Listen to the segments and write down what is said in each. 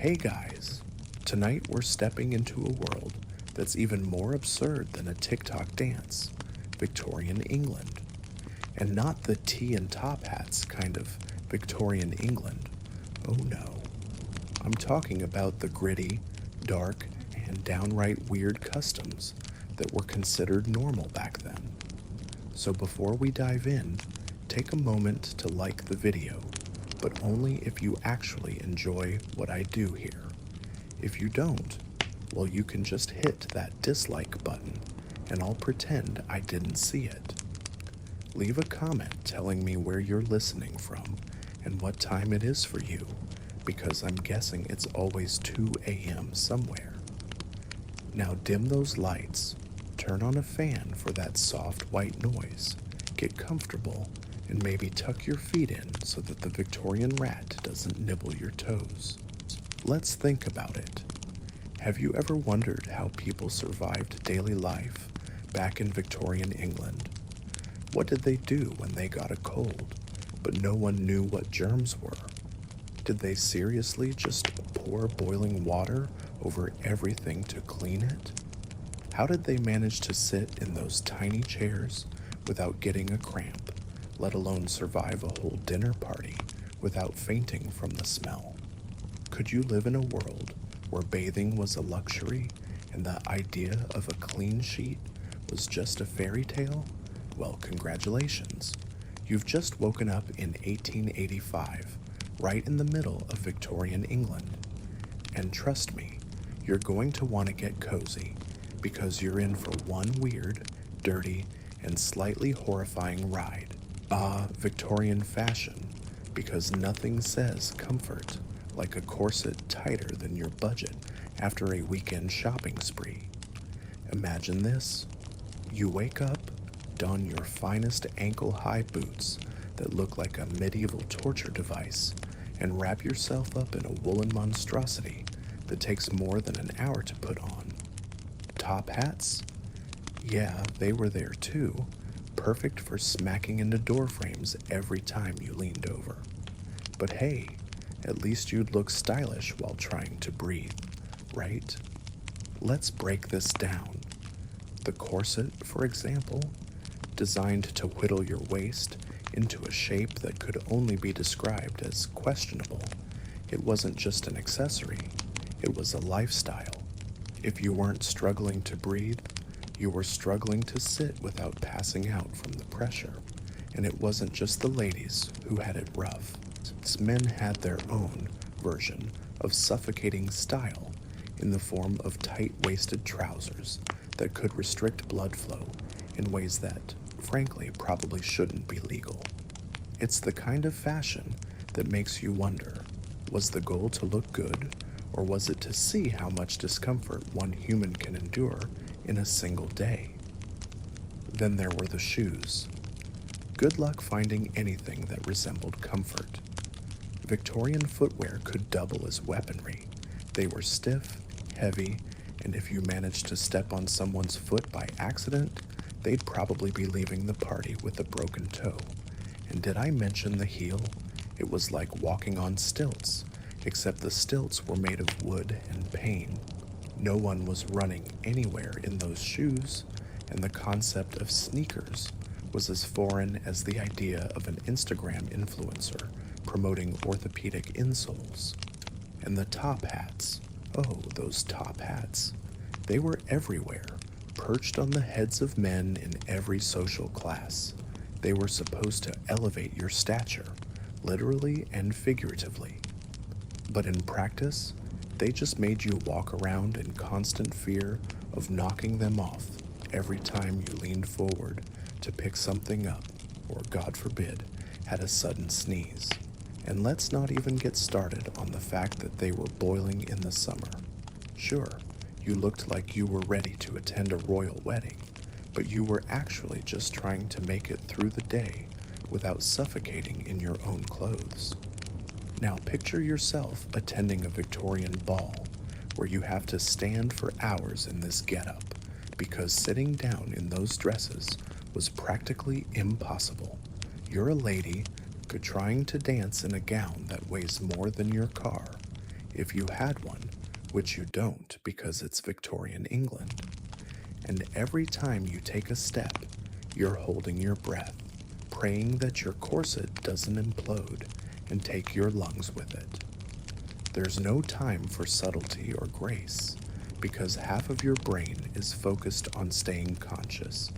Hey guys, tonight we're stepping into a world that's even more absurd than a TikTok dance, Victorian England. And not the tea and top hats kind of Victorian England. Oh no. I'm talking about the gritty, dark, and downright weird customs that were considered normal back then. So before we dive in, take a moment to like the video, but only if you actually enjoy what I do here. If you don't, well, you can just hit that dislike button and I'll pretend I didn't see it. Leave a comment telling me where you're listening from and what time it is for you, because I'm guessing it's always 2 a.m. somewhere. Now dim those lights, turn on a fan for that soft white noise, get comfortable, and maybe tuck your feet in so that the Victorian rat doesn't nibble your toes. Let's think about it. Have you ever wondered how people survived daily life back in Victorian England? What did they do when they got a cold, but no one knew what germs were? Did they seriously just pour boiling water over everything to clean it? How did they manage to sit in those tiny chairs without getting a cramp, let alone survive a whole dinner party without fainting from the smell? Could you live in a world where bathing was a luxury and the idea of a clean sheet was just a fairy tale? Well, congratulations. You've just woken up in 1885, right in the middle of Victorian England. And trust me, you're going to want to get cozy, because you're in for one weird, dirty, and slightly horrifying ride. Victorian fashion, because nothing says comfort like a corset tighter than your budget after a weekend shopping spree. Imagine this. You wake up, don your finest ankle-high boots that look like a medieval torture device, and wrap yourself up in a woolen monstrosity that takes more than an hour to put on. Top hats? Yeah, they were there too, perfect for smacking into door frames every time you leaned over. But hey, at least you'd look stylish while trying to breathe, right? Let's break this down. The corset, for example, designed to whittle your waist into a shape that could only be described as questionable. It wasn't just an accessory, it was a lifestyle. If you weren't struggling to breathe, you were struggling to sit without passing out from the pressure. And it wasn't just the ladies who had it rough. Men had their own version of suffocating style in the form of tight-waisted trousers that could restrict blood flow in ways that, frankly, probably shouldn't be legal. It's the kind of fashion that makes you wonder, was the goal to look good, or was it to see how much discomfort one human can endure in a single day? Then there were the shoes. Good luck finding anything that resembled comfort. Victorian footwear could double as weaponry. They were stiff, heavy, and if you managed to step on someone's foot by accident, they'd probably be leaving the party with a broken toe. And did I mention the heel? It was like walking on stilts, except the stilts were made of wood and pain. No one was running anywhere in those shoes, and the concept of sneakers was as foreign as the idea of an Instagram influencer promoting orthopedic insoles. And the top hats, oh, those top hats, they were everywhere, perched on the heads of men in every social class. They were supposed to elevate your stature, literally and figuratively. But in practice, they just made you walk around in constant fear of knocking them off every time you leaned forward to pick something up, or God forbid, had a sudden sneeze. And let's not even get started on the fact that they were boiling in the summer. Sure, you looked like you were ready to attend a royal wedding, but you were actually just trying to make it through the day without suffocating in your own clothes. Now picture yourself attending a Victorian ball where you have to stand for hours in this getup because sitting down in those dresses was practically impossible. You're a lady trying to dance in a gown that weighs more than your car, if you had one, which you don't because it's Victorian England. And every time you take a step, you're holding your breath, praying that your corset doesn't implode and take your lungs with it. There's no time for subtlety or grace, because half of your brain is focused on staying conscious,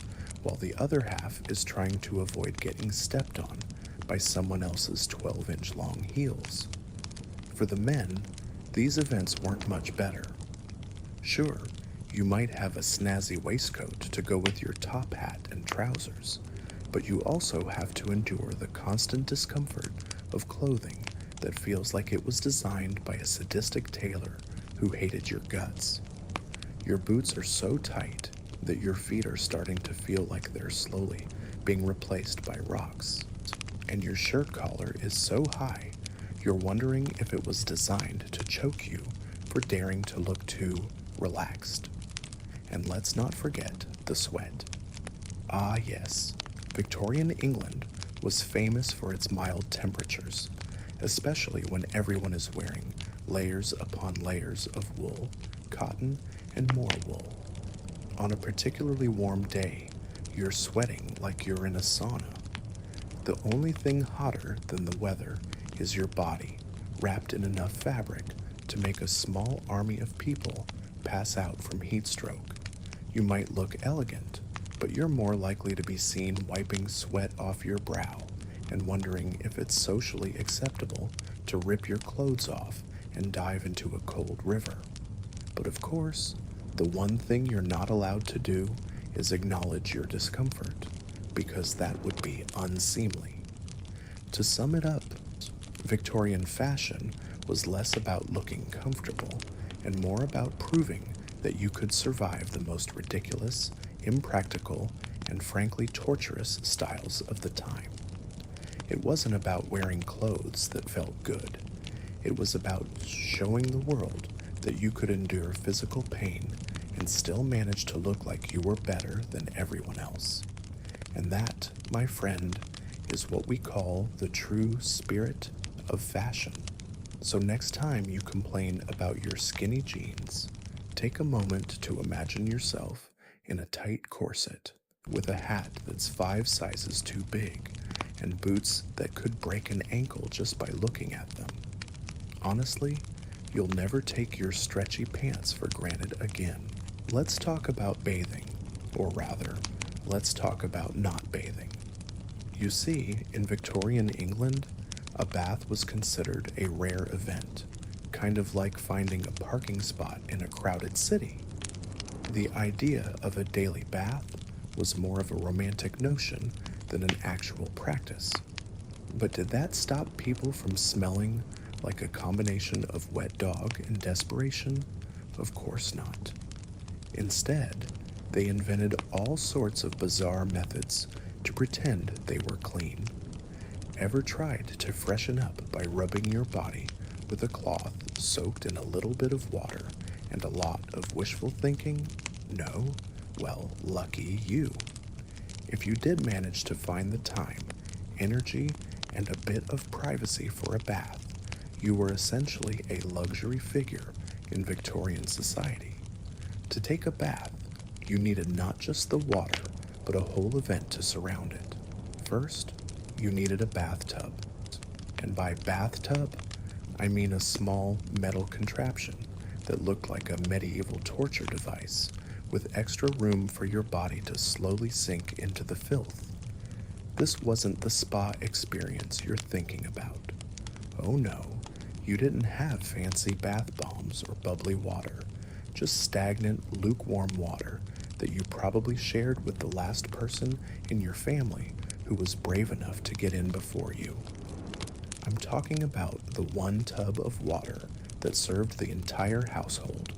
while the other half is trying to avoid getting stepped on by someone else's 12-inch long heels. For the men, these events weren't much better. Sure, you might have a snazzy waistcoat to go with your top hat and trousers, but you also have to endure the constant discomfort of clothing that feels like it was designed by a sadistic tailor who hated your guts. Your boots are so tight that your feet are starting to feel like they're slowly being replaced by rocks. And your shirt collar is so high, you're wondering if it was designed to choke you for daring to look too relaxed. And let's not forget the sweat. Ah yes, Victorian England was famous for its mild temperatures, especially when everyone is wearing layers upon layers of wool, cotton, and more wool. On a particularly warm day, you're sweating like you're in a sauna. The only thing hotter than the weather is your body, wrapped in enough fabric to make a small army of people pass out from heat stroke. You might look elegant, but you're more likely to be seen wiping sweat off your brow and wondering if it's socially acceptable to rip your clothes off and dive into a cold river. But of course, the one thing you're not allowed to do is acknowledge your discomfort, because that would be unseemly. To sum it up, Victorian fashion was less about looking comfortable and more about proving that you could survive the most ridiculous, impractical, and frankly torturous styles of the time. It wasn't about wearing clothes that felt good. It was about showing the world that you could endure physical pain and still manage to look like you were better than everyone else. And that, my friend, is what we call the true spirit of fashion. So next time you complain about your skinny jeans, take a moment to imagine yourself in a tight corset with a hat that's 5 sizes too big and boots that could break an ankle just by looking at them. Honestly, you'll never take your stretchy pants for granted again. Let's talk about bathing, or rather, let's talk about not bathing. You see, in Victorian England, a bath was considered a rare event, kind of like finding a parking spot in a crowded city. The idea of a daily bath was more of a romantic notion than an actual practice. But did that stop people from smelling like a combination of wet dog and desperation? Of course not. Instead, they invented all sorts of bizarre methods to pretend they were clean. Ever tried to freshen up by rubbing your body with a cloth soaked in a little bit of water and a lot of wishful thinking? No? Well, lucky you. If you did manage to find the time, energy, and a bit of privacy for a bath, you were essentially a luxury figure in Victorian society. To take a bath, you needed not just the water, but a whole event to surround it. First, you needed a bathtub. And by bathtub, I mean a small metal contraption that looked like a medieval torture device, with extra room for your body to slowly sink into the filth. This wasn't the spa experience you're thinking about. Oh no, you didn't have fancy bath bombs or bubbly water, just stagnant, lukewarm water that you probably shared with the last person in your family who was brave enough to get in before you. I'm talking about the one tub of water that served the entire household.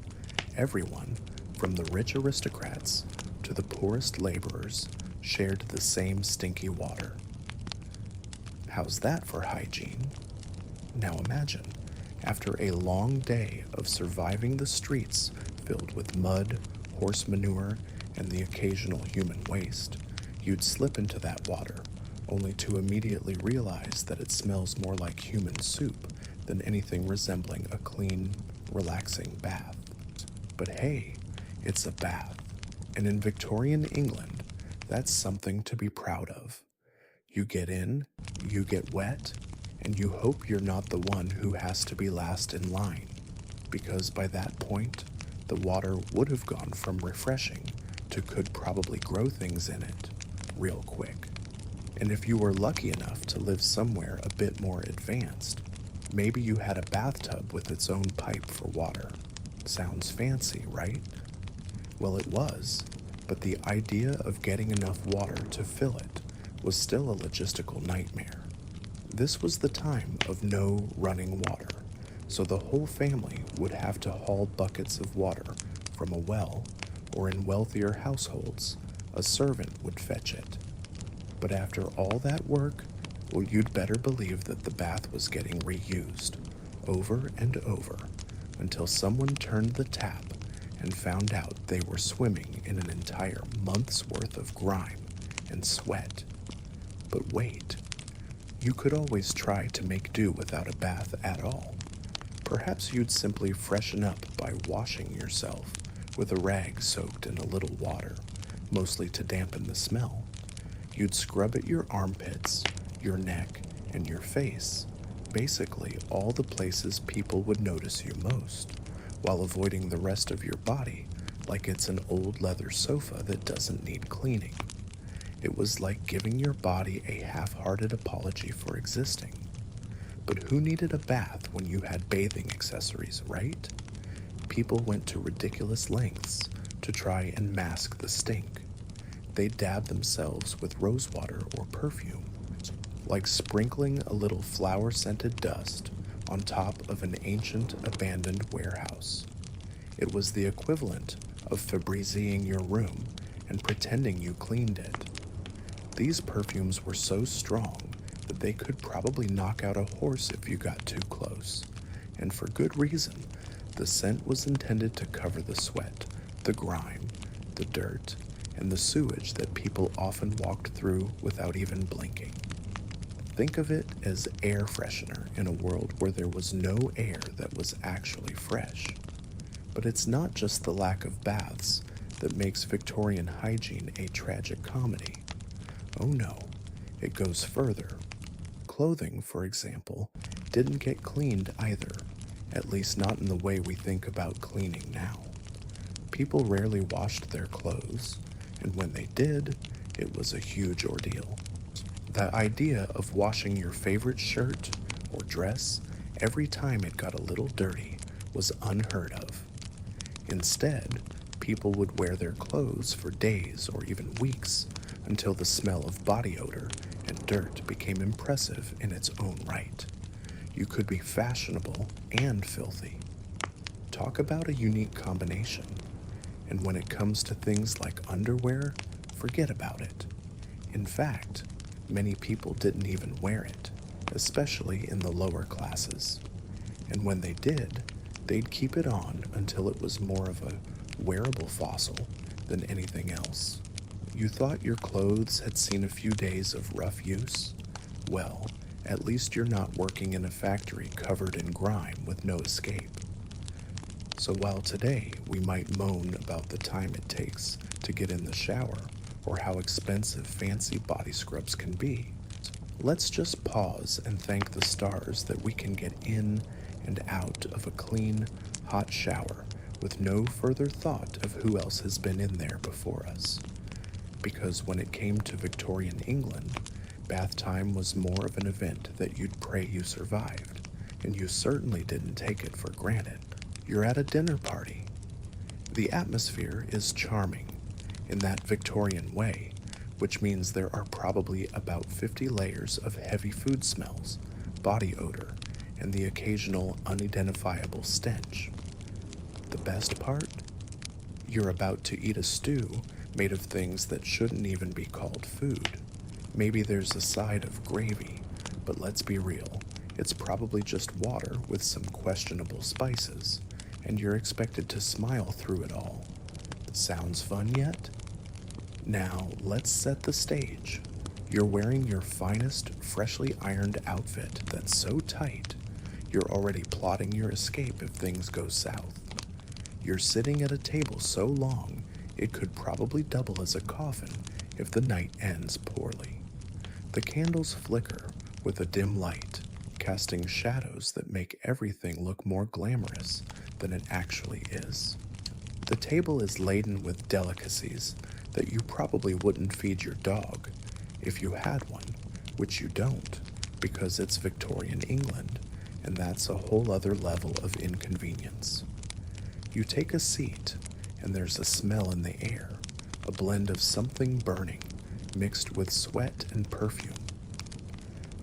Everyone, from the rich aristocrats to the poorest laborers, shared the same stinky water. How's that for hygiene? Now imagine, after a long day of surviving the streets filled with mud, horse manure, and the occasional human waste, you'd slip into that water, only to immediately realize that it smells more like human soup than anything resembling a clean, relaxing bath. But hey, it's a bath, and in Victorian England, that's something to be proud of. You get in, you get wet, and you hope you're not the one who has to be last in line, because by that point, the water would have gone from refreshing to could probably grow things in it real quick. And if you were lucky enough to live somewhere a bit more advanced, maybe you had a bathtub with its own pipe for water. Sounds fancy, right? Well, it was, but the idea of getting enough water to fill it was still a logistical nightmare. This was the time of no running water, so the whole family would have to haul buckets of water from a well, or in wealthier households, a servant would fetch it. But after all that work, well, you'd better believe that the bath was getting reused, over and over, until someone turned the tap and found out they were swimming in an entire month's worth of grime and sweat. But wait, you could always try to make do without a bath at all. Perhaps you'd simply freshen up by washing yourself with a rag soaked in a little water, mostly to dampen the smell. You'd scrub at your armpits, your neck, and your face, basically all the places people would notice you most, while avoiding the rest of your body like it's an old leather sofa that doesn't need cleaning. It was like giving your body a half-hearted apology for existing. But who needed a bath when you had bathing accessories, right? People went to ridiculous lengths to try and mask the stink. They dabbed themselves with rosewater or perfume, like sprinkling a little flower-scented dust on top of an ancient abandoned warehouse. It was the equivalent of Febrezing your room and pretending you cleaned it. These perfumes were so strong that they could probably knock out a horse if you got too close, and for good reason. The scent was intended to cover the sweat, the grime, the dirt, and the sewage that people often walked through without even blinking. Think of it as air freshener in a world where there was no air that was actually fresh. But it's not just the lack of baths that makes Victorian hygiene a tragic comedy. Oh no, it goes further. Clothing, for example, didn't get cleaned either, at least not in the way we think about cleaning now. People rarely washed their clothes, and when they did, it was a huge ordeal. The idea of washing your favorite shirt or dress every time it got a little dirty was unheard of. Instead, people would wear their clothes for days or even weeks until the smell of body odor and dirt became impressive in its own right. You could be fashionable and filthy. Talk about a unique combination. And when it comes to things like underwear, forget about it. In fact, many people didn't even wear it, especially in the lower classes. And when they did, they'd keep it on until it was more of a wearable fossil than anything else. You thought your clothes had seen a few days of rough use? Well, at least you're not working in a factory covered in grime with no escape. So while today we might moan about the time it takes to get in the shower or how expensive fancy body scrubs can be, let's just pause and thank the stars that we can get in and out of a clean, hot shower with no further thought of who else has been in there before us. Because when it came to Victorian England, bath time was more of an event that you'd pray you survived, and you certainly didn't take it for granted. You're at a dinner party. The atmosphere is charming in that Victorian way, which means there are probably about 50 layers of heavy food smells, body odor, and the occasional unidentifiable stench. The best part? You're about to eat a stew made of things that shouldn't even be called food. Maybe there's a side of gravy, but let's be real, it's probably just water with some questionable spices, and you're expected to smile through it all. Sounds fun yet? Now, let's set the stage. You're wearing your finest, freshly ironed outfit that's so tight, You're already plotting your escape if things go south. You're sitting at a table so long it could probably double as a coffin if the night ends poorly. The candles flicker with a dim light, casting shadows that make everything look more glamorous than it actually is. The table is laden with delicacies that you probably wouldn't feed your dog if you had one, which you don't because it's Victorian England, and that's a whole other level of inconvenience. You take a seat, and there's a smell in the air, a blend of something burning mixed with sweat and perfume.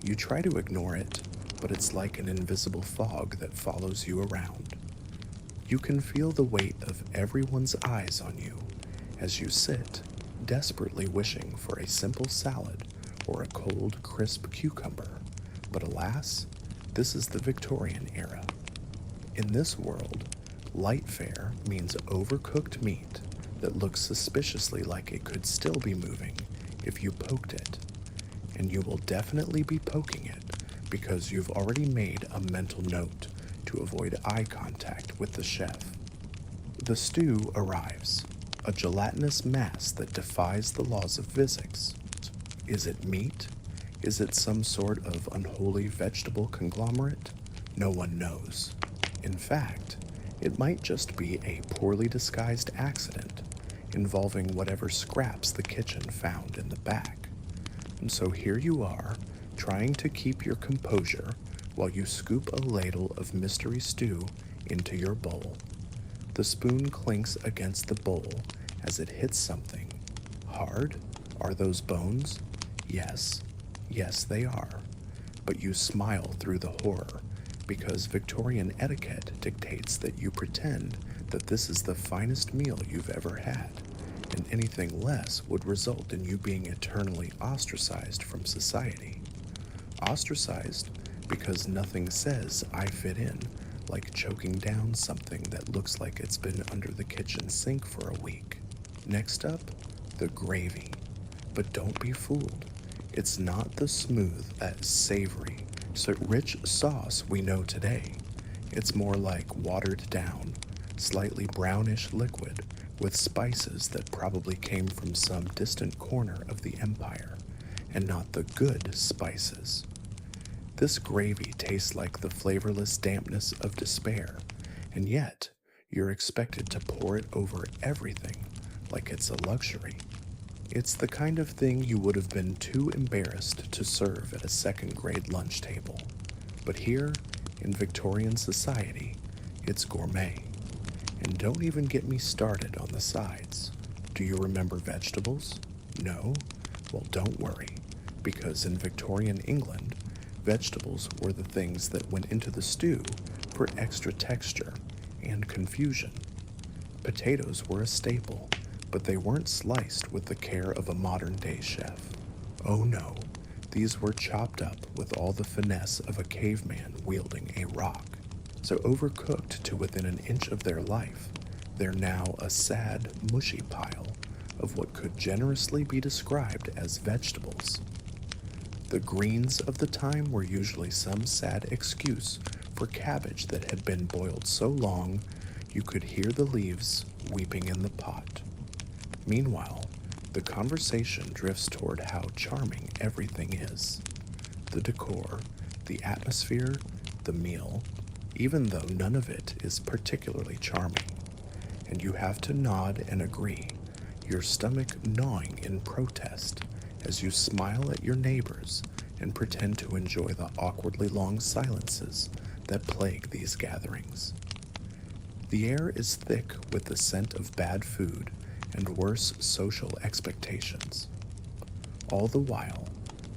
You try to ignore it, but it's like an invisible fog that follows you around. You can feel the weight of everyone's eyes on you as you sit, desperately wishing for a simple salad or a cold, crisp cucumber. But alas, this is the Victorian era. In this world, light fare means overcooked meat that looks suspiciously like it could still be moving if you poked it. And you will definitely be poking it because you've already made a mental note to avoid eye contact with the chef. The stew arrives, a gelatinous mass that defies the laws of physics. Is it meat? Is it some sort of unholy vegetable conglomerate? No one knows. In fact, it might just be a poorly disguised accident involving whatever scraps the kitchen found in the back. And so here you are, trying to keep your composure while you scoop a ladle of mystery stew into your bowl. The spoon clinks against the bowl as it hits something. Hard? Are those bones? Yes. Yes, they are. But you smile through the horror because Victorian etiquette dictates that you pretend that this is the finest meal you've ever had, and anything less would result in you being eternally ostracized from society. Ostracized because nothing says I fit in like choking down something that looks like it's been under the kitchen sink for a week. Next up, the gravy. But don't be fooled. It's not the smooth, savory, so rich sauce we know today. It's more like watered down, slightly brownish liquid with spices that probably came from some distant corner of the empire, and not the good spices. This gravy tastes like the flavorless dampness of despair, and yet you're expected to pour it over everything like it's a luxury. It's the kind of thing you would have been too embarrassed to serve at a second-grade lunch table. But here, in Victorian society, it's gourmet. And don't even get me started on the sides. Do you remember vegetables? No? Well, don't worry, because in Victorian England, vegetables were the things that went into the stew for extra texture and confusion. Potatoes were a staple, but they weren't sliced with the care of a modern-day chef. Oh no, these were chopped up with all the finesse of a caveman wielding a rock. So overcooked to within an inch of their life, they're now a sad, mushy pile of what could generously be described as vegetables. The greens of the time were usually some sad excuse for cabbage that had been boiled so long you could hear the leaves weeping in the pot. Meanwhile, the conversation drifts toward how charming everything is. The decor, the atmosphere, the meal, even though none of it is particularly charming. And you have to nod and agree, your stomach gnawing in protest as you smile at your neighbors and pretend to enjoy the awkwardly long silences that plague these gatherings. The air is thick with the scent of bad food and worse social expectations. All the while,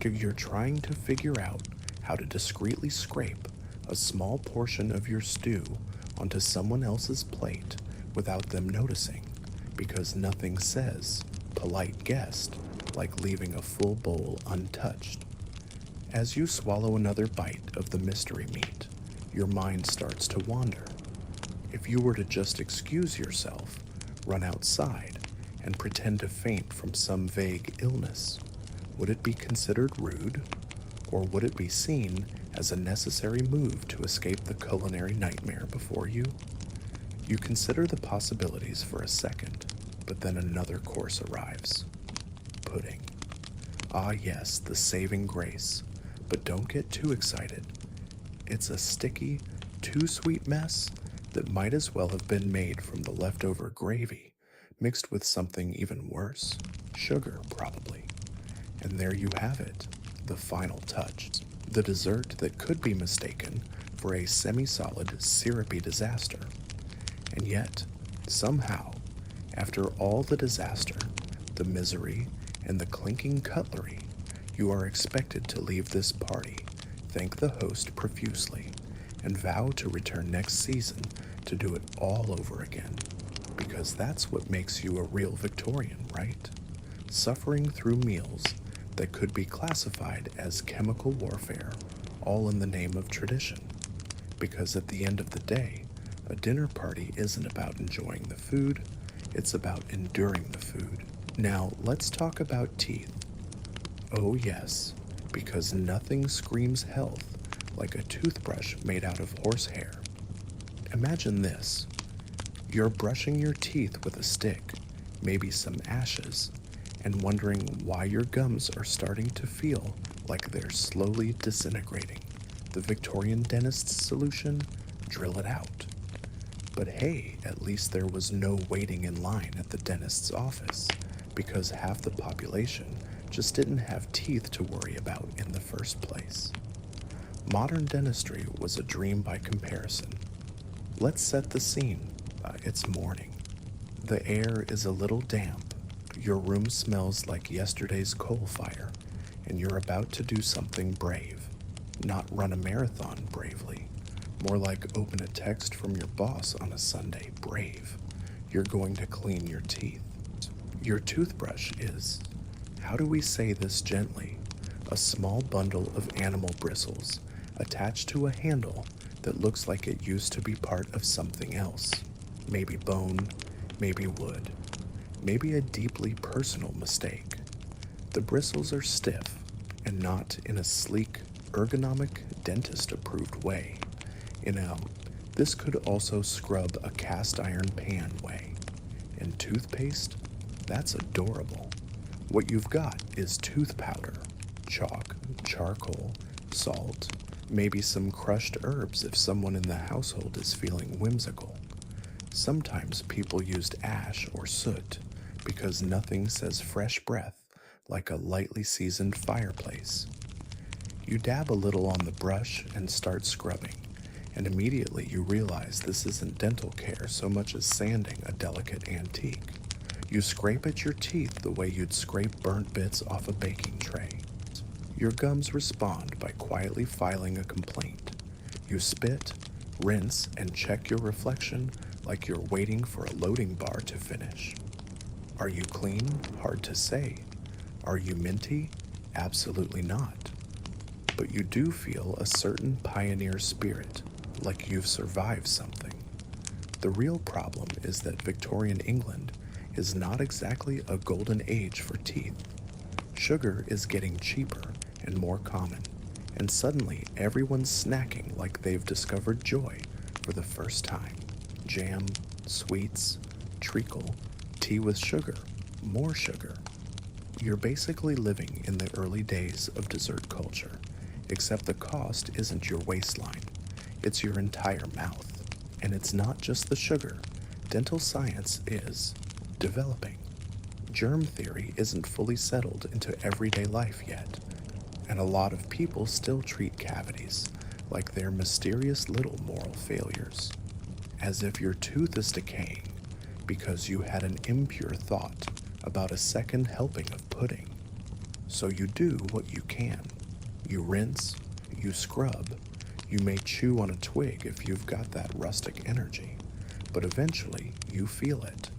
you're trying to figure out how to discreetly scrape a small portion of your stew onto someone else's plate without them noticing, because nothing says polite guest like leaving a full bowl untouched. As you swallow another bite of the mystery meat, your mind starts to wander. If you were to just excuse yourself, run outside, and pretend to faint from some vague illness, would it be considered rude? Or would it be seen as a necessary move to escape the culinary nightmare before you? You consider the possibilities for a second, but then another course arrives. Pudding. Ah yes, the saving grace. But don't get too excited. It's a sticky, too sweet mess that might as well have been made from the leftover gravy, mixed with something even worse, sugar probably. And there you have it, the final touch, the dessert that could be mistaken for a semi-solid, syrupy disaster. And yet, somehow, after all the disaster, the misery, and the clinking cutlery, you are expected to leave this party, thank the host profusely, and vow to return next season to do it all over again. Because that's what makes you a real Victorian, right? Suffering through meals that could be classified as chemical warfare, all in the name of tradition. Because at the end of the day, a dinner party isn't about enjoying the food, it's about enduring the food. Now, let's talk about teeth. Oh yes, because nothing screams health like a toothbrush made out of horsehair. Imagine this. You're brushing your teeth with a stick, maybe some ashes, and wondering why your gums are starting to feel like they're slowly disintegrating. The Victorian dentist's solution? Drill it out. But hey, at least there was no waiting in line at the dentist's office, because half the population just didn't have teeth to worry about in the first place. Modern dentistry was a dream by comparison. Let's set the scene. It's morning. The air is a little damp. Your room smells like yesterday's coal fire, and you're about to do something brave. Not run a marathon bravely. More like open a text from your boss on a Sunday brave. You're going to clean your teeth. Your toothbrush is, how do we say this gently, a small bundle of animal bristles attached to a handle that looks like it used to be part of something else. Maybe bone, maybe wood, maybe a deeply personal mistake. The bristles are stiff and not in a sleek, ergonomic, dentist-approved way. This could also scrub a cast iron pan way. And toothpaste? That's adorable. What you've got is tooth powder, chalk, charcoal, salt, maybe some crushed herbs if someone in the household is feeling whimsical. Sometimes people used ash or soot because nothing says fresh breath like a lightly seasoned fireplace. You dab a little on the brush and start scrubbing, and immediately you realize this isn't dental care so much as sanding a delicate antique. You scrape at your teeth the way you'd scrape burnt bits off a baking tray. Your gums respond by quietly filing a complaint. You spit, rinse, and check your reflection like you're waiting for a loading bar to finish. Are you clean? Hard to say. Are you minty? Absolutely not. But you do feel a certain pioneer spirit, like you've survived something. The real problem is that Victorian England is not exactly a golden age for teeth. Sugar is getting cheaper and more common, and suddenly everyone's snacking like they've discovered joy for the first time. Jam, sweets, treacle, tea with sugar, more sugar. You're basically living in the early days of dessert culture, except the cost isn't your waistline, it's your entire mouth. And it's not just the sugar. Dental science is developing. Germ theory isn't fully settled into everyday life yet, and a lot of people still treat cavities like they're mysterious little moral failures, as if your tooth is decaying because you had an impure thought about a second helping of pudding. So you do what you can. You rinse, you scrub, you may chew on a twig if you've got that rustic energy, but eventually you feel it,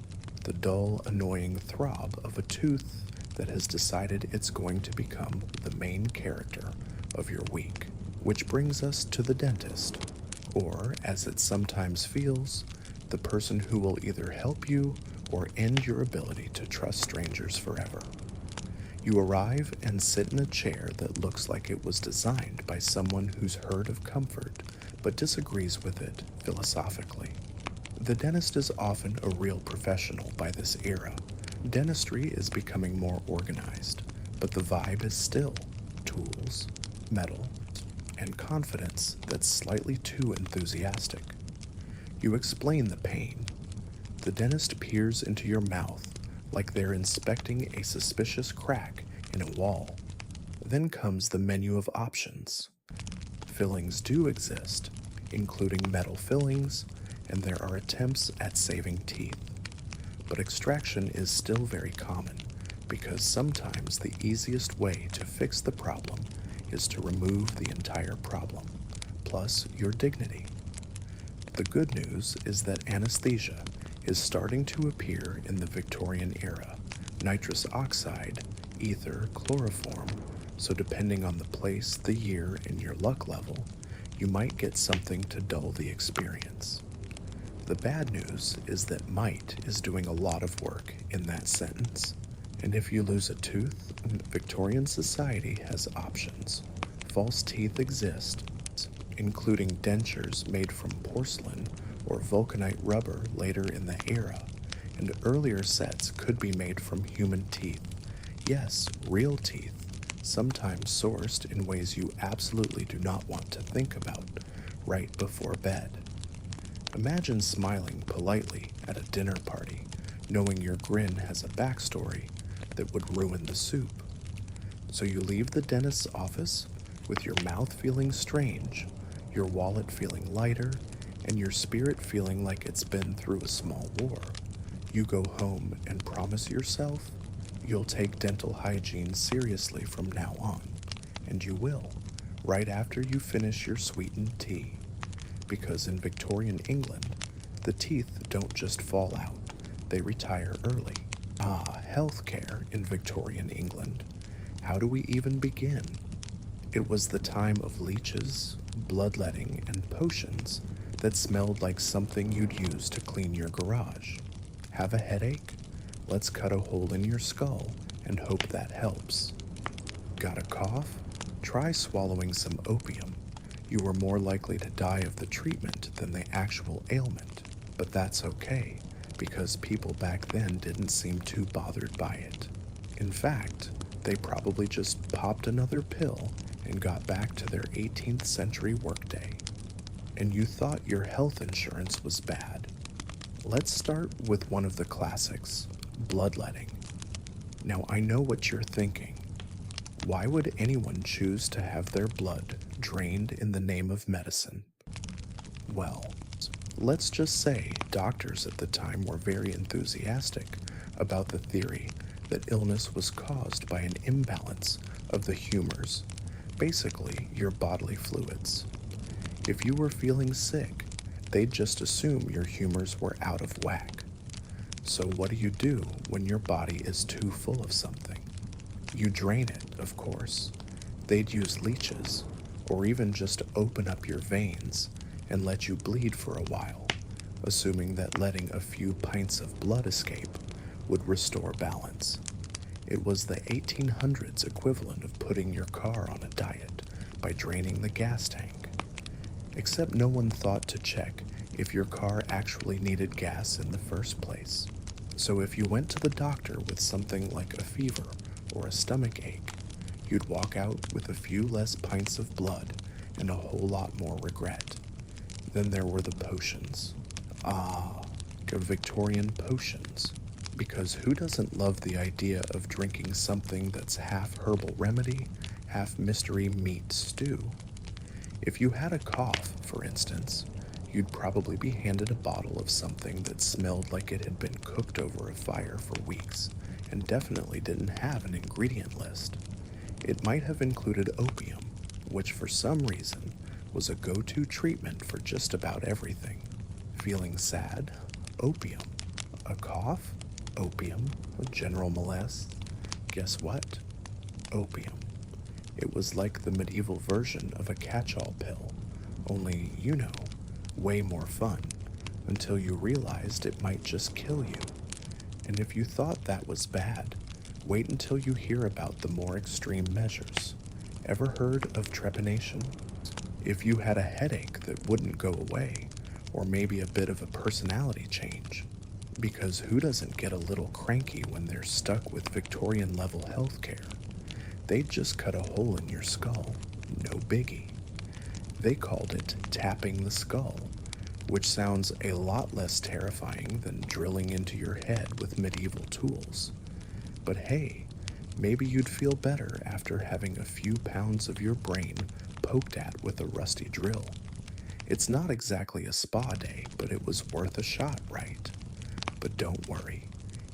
the dull, annoying throb of a tooth that has decided it's going to become the main character of your week. Which brings us to the dentist, or, as it sometimes feels, the person who will either help you or end your ability to trust strangers forever. You arrive and sit in a chair that looks like it was designed by someone who's heard of comfort but disagrees with it philosophically. The dentist is often a real professional by this era. Dentistry is becoming more organized, but the vibe is still tools, metal, and confidence that's slightly too enthusiastic. You explain the pain. The dentist peers into your mouth like they're inspecting a suspicious crack in a wall. Then comes the menu of options. Fillings do exist, including metal fillings, and there are attempts at saving teeth. But extraction is still very common because sometimes the easiest way to fix the problem is to remove the entire problem, plus your dignity. The good news is that anesthesia is starting to appear in the Victorian era. Nitrous oxide, ether, chloroform, so depending on the place, the year, and your luck level, you might get something to dull the experience. The bad news is that might is doing a lot of work in that sentence. And if you lose a tooth, Victorian society has options. False teeth exist, including dentures made from porcelain or vulcanite rubber later in the era, and earlier sets could be made from human teeth. Yes, real teeth, sometimes sourced in ways you absolutely do not want to think about right before bed. Imagine smiling politely at a dinner party, knowing your grin has a backstory that would ruin the soup. So you leave the dentist's office with your mouth feeling strange, your wallet feeling lighter, and your spirit feeling like it's been through a small war. You go home and promise yourself you'll take dental hygiene seriously from now on, and you will, right after you finish your sweetened tea. Because in Victorian England, the teeth don't just fall out, they retire early. Healthcare in Victorian England. How do we even begin? It was the time of leeches, bloodletting, and potions that smelled like something you'd use to clean your garage. Have a headache? Let's cut a hole in your skull and hope that helps. Got a cough? Try swallowing some opium. You were more likely to die of the treatment than the actual ailment, but that's okay, because people back then didn't seem too bothered by it. In fact, they probably just popped another pill and got back to their 18th century workday. And you thought your health insurance was bad. Let's start with one of the classics, bloodletting. Now I know what you're thinking. Why would anyone choose to have their blood drained in the name of medicine? Well, let's just say doctors at the time were very enthusiastic about the theory that illness was caused by an imbalance of the humors, basically your bodily fluids. If you were feeling sick, they'd just assume your humors were out of whack. So what do you do when your body is too full of something? You drain it, of course. They'd use leeches, or even just open up your veins and let you bleed for a while, assuming that letting a few pints of blood escape would restore balance. It was the 1800s equivalent of putting your car on a diet by draining the gas tank. Except no one thought to check if your car actually needed gas in the first place. So if you went to the doctor with something like a fever or a stomach ache, you'd walk out with a few less pints of blood and a whole lot more regret. Then there were the potions. The Victorian potions. Because who doesn't love the idea of drinking something that's half herbal remedy, half mystery meat stew? If you had a cough, for instance, you'd probably be handed a bottle of something that smelled like it had been cooked over a fire for weeks and definitely didn't have an ingredient list. It might have included opium, which for some reason was a go-to treatment for just about everything. Feeling sad? Opium. A cough? Opium. A general malaise? Guess what? Opium. It was like the medieval version of a catch-all pill, only, way more fun, until you realized it might just kill you. And if you thought that was bad, Wait until you hear about the more extreme measures. Ever heard of trepanation? If you had a headache that wouldn't go away, or maybe a bit of a personality change. Because who doesn't get a little cranky when they're stuck with Victorian level healthcare? They'd just cut a hole in your skull. No biggie. They called it tapping the skull, which sounds a lot less terrifying than drilling into your head with medieval tools. But hey, maybe you'd feel better after having a few pounds of your brain poked at with a rusty drill. It's not exactly a spa day, but it was worth a shot, right? But don't worry.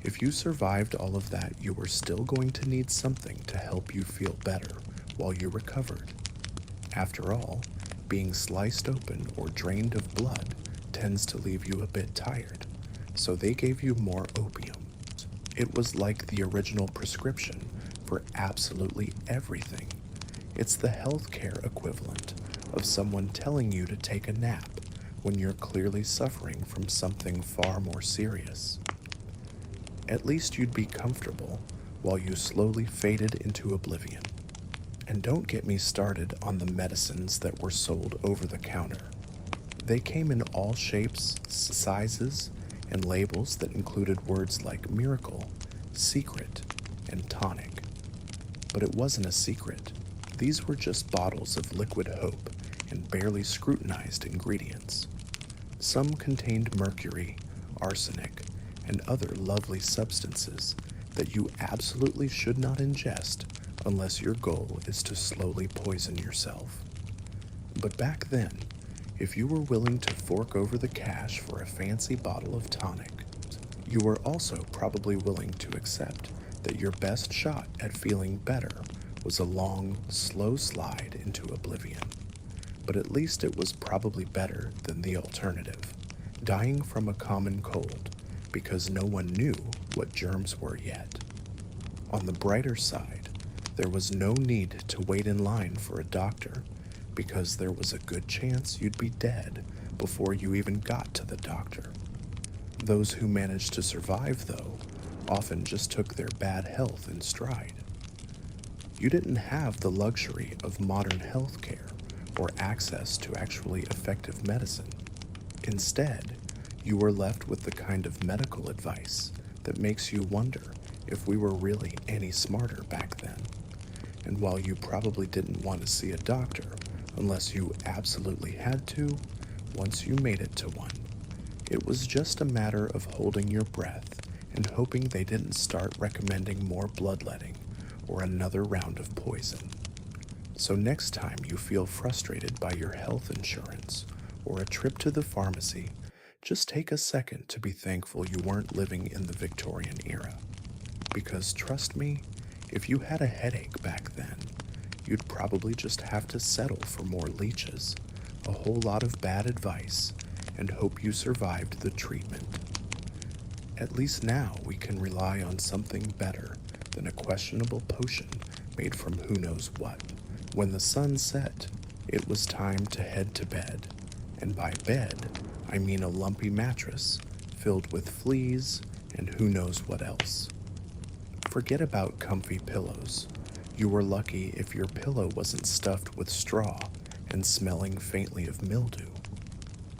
If you survived all of that, you were still going to need something to help you feel better while you recovered. After all, being sliced open or drained of blood tends to leave you a bit tired, so they gave you more opium. It was like the original prescription for absolutely everything. It's the healthcare equivalent of someone telling you to take a nap when you're clearly suffering from something far more serious. At least you'd be comfortable while you slowly faded into oblivion. And don't get me started on the medicines that were sold over the counter. They came in all shapes, sizes, and labels that included words like miracle, secret, and tonic. But it wasn't a secret. These were just bottles of liquid hope and barely scrutinized ingredients. Some contained mercury, arsenic, and other lovely substances that you absolutely should not ingest unless your goal is to slowly poison yourself. But back then, if you were willing to fork over the cash for a fancy bottle of tonic, you were also probably willing to accept that your best shot at feeling better was a long, slow slide into oblivion. But at least it was probably better than the alternative, dying from a common cold, because no one knew what germs were yet. On the brighter side, there was no need to wait in line for a doctor, because there was a good chance you'd be dead before you even got to the doctor. Those who managed to survive, though, often just took their bad health in stride. You didn't have the luxury of modern healthcare or access to actually effective medicine. Instead, you were left with the kind of medical advice that makes you wonder if we were really any smarter back then. And while you probably didn't want to see a doctor unless you absolutely had to, once you made it to one, it was just a matter of holding your breath and hoping they didn't start recommending more bloodletting or another round of poison. So next time you feel frustrated by your health insurance or a trip to the pharmacy, just take a second to be thankful you weren't living in the Victorian era. Because trust me, if you had a headache back then, you'd probably just have to settle for more leeches, a whole lot of bad advice, and hope you survived the treatment. At least now we can rely on something better than a questionable potion made from who knows what. When the sun set, it was time to head to bed, and by bed, I mean a lumpy mattress filled with fleas and who knows what else. Forget about comfy pillows. You were lucky if your pillow wasn't stuffed with straw and smelling faintly of mildew.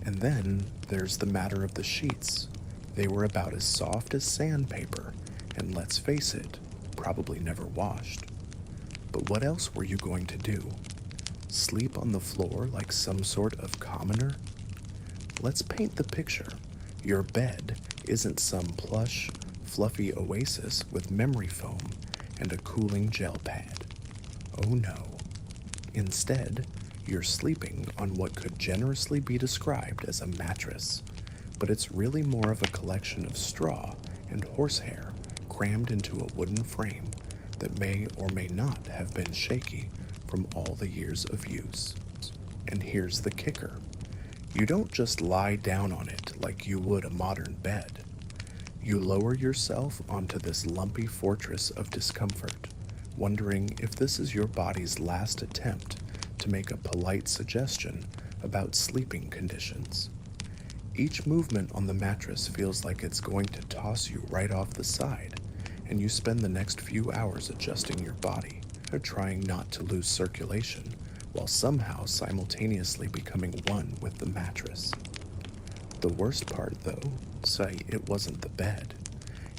And then there's the matter of the sheets. They were about as soft as sandpaper, and let's face it, probably never washed. But what else were you going to do? Sleep on the floor like some sort of commoner? Let's paint the picture. Your bed isn't some plush, fluffy oasis with memory foam and a cooling gel pad. Oh no. Instead, you're sleeping on what could generously be described as a mattress, but it's really more of a collection of straw and horsehair crammed into a wooden frame that may or may not have been shaky from all the years of use. And here's the kicker. You don't just lie down on it like you would a modern bed. You lower yourself onto this lumpy fortress of discomfort, wondering if this is your body's last attempt to make a polite suggestion about sleeping conditions. Each movement on the mattress feels like it's going to toss you right off the side, and you spend the next few hours adjusting your body, or trying not to lose circulation, while somehow simultaneously becoming one with the mattress. The worst part, though, say it wasn't the bed.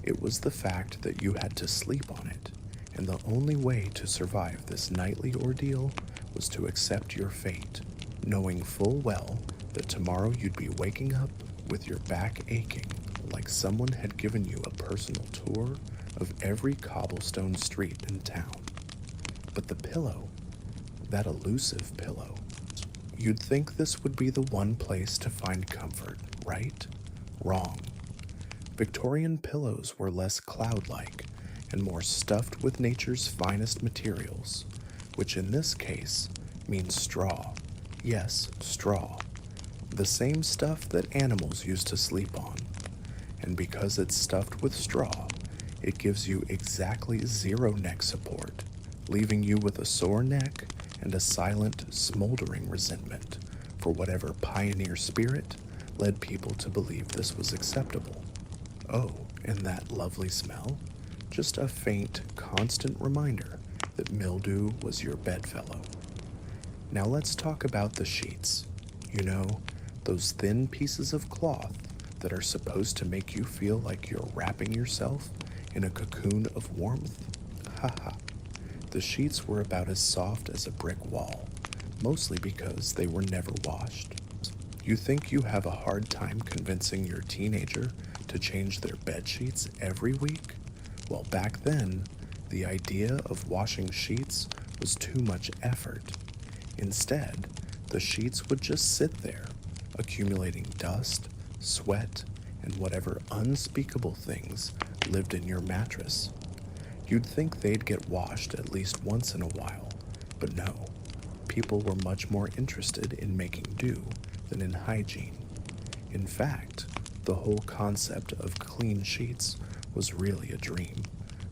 It was the fact that you had to sleep on it, and the only way to survive this nightly ordeal was to accept your fate, knowing full well that tomorrow you'd be waking up with your back aching like someone had given you a personal tour of every cobblestone street in town. But the pillow, that elusive pillow, you'd think this would be the one place to find comfort, right? Wrong. Victorian pillows were less cloud-like and more stuffed with nature's finest materials, which in this case means straw. Yes, straw. The same stuff that animals used to sleep on. And because it's stuffed with straw, it gives you exactly zero neck support, leaving you with a sore neck and a silent, smoldering resentment for whatever pioneer spirit led people to believe this was acceptable. Oh, and that lovely smell? Just a faint, constant reminder that mildew was your bedfellow. Now let's talk about the sheets. You know, those thin pieces of cloth that are supposed to make you feel like you're wrapping yourself in a cocoon of warmth? Haha. The sheets were about as soft as a brick wall, mostly because they were never washed. You think you have a hard time convincing your teenager to change their bed sheets every week? Well, back then, the idea of washing sheets was too much effort. Instead, the sheets would just sit there, accumulating dust, sweat, and whatever unspeakable things lived in your mattress. You'd think they'd get washed at least once in a while, but no. People were much more interested in making do than in hygiene. In fact, the whole concept of clean sheets was really a dream,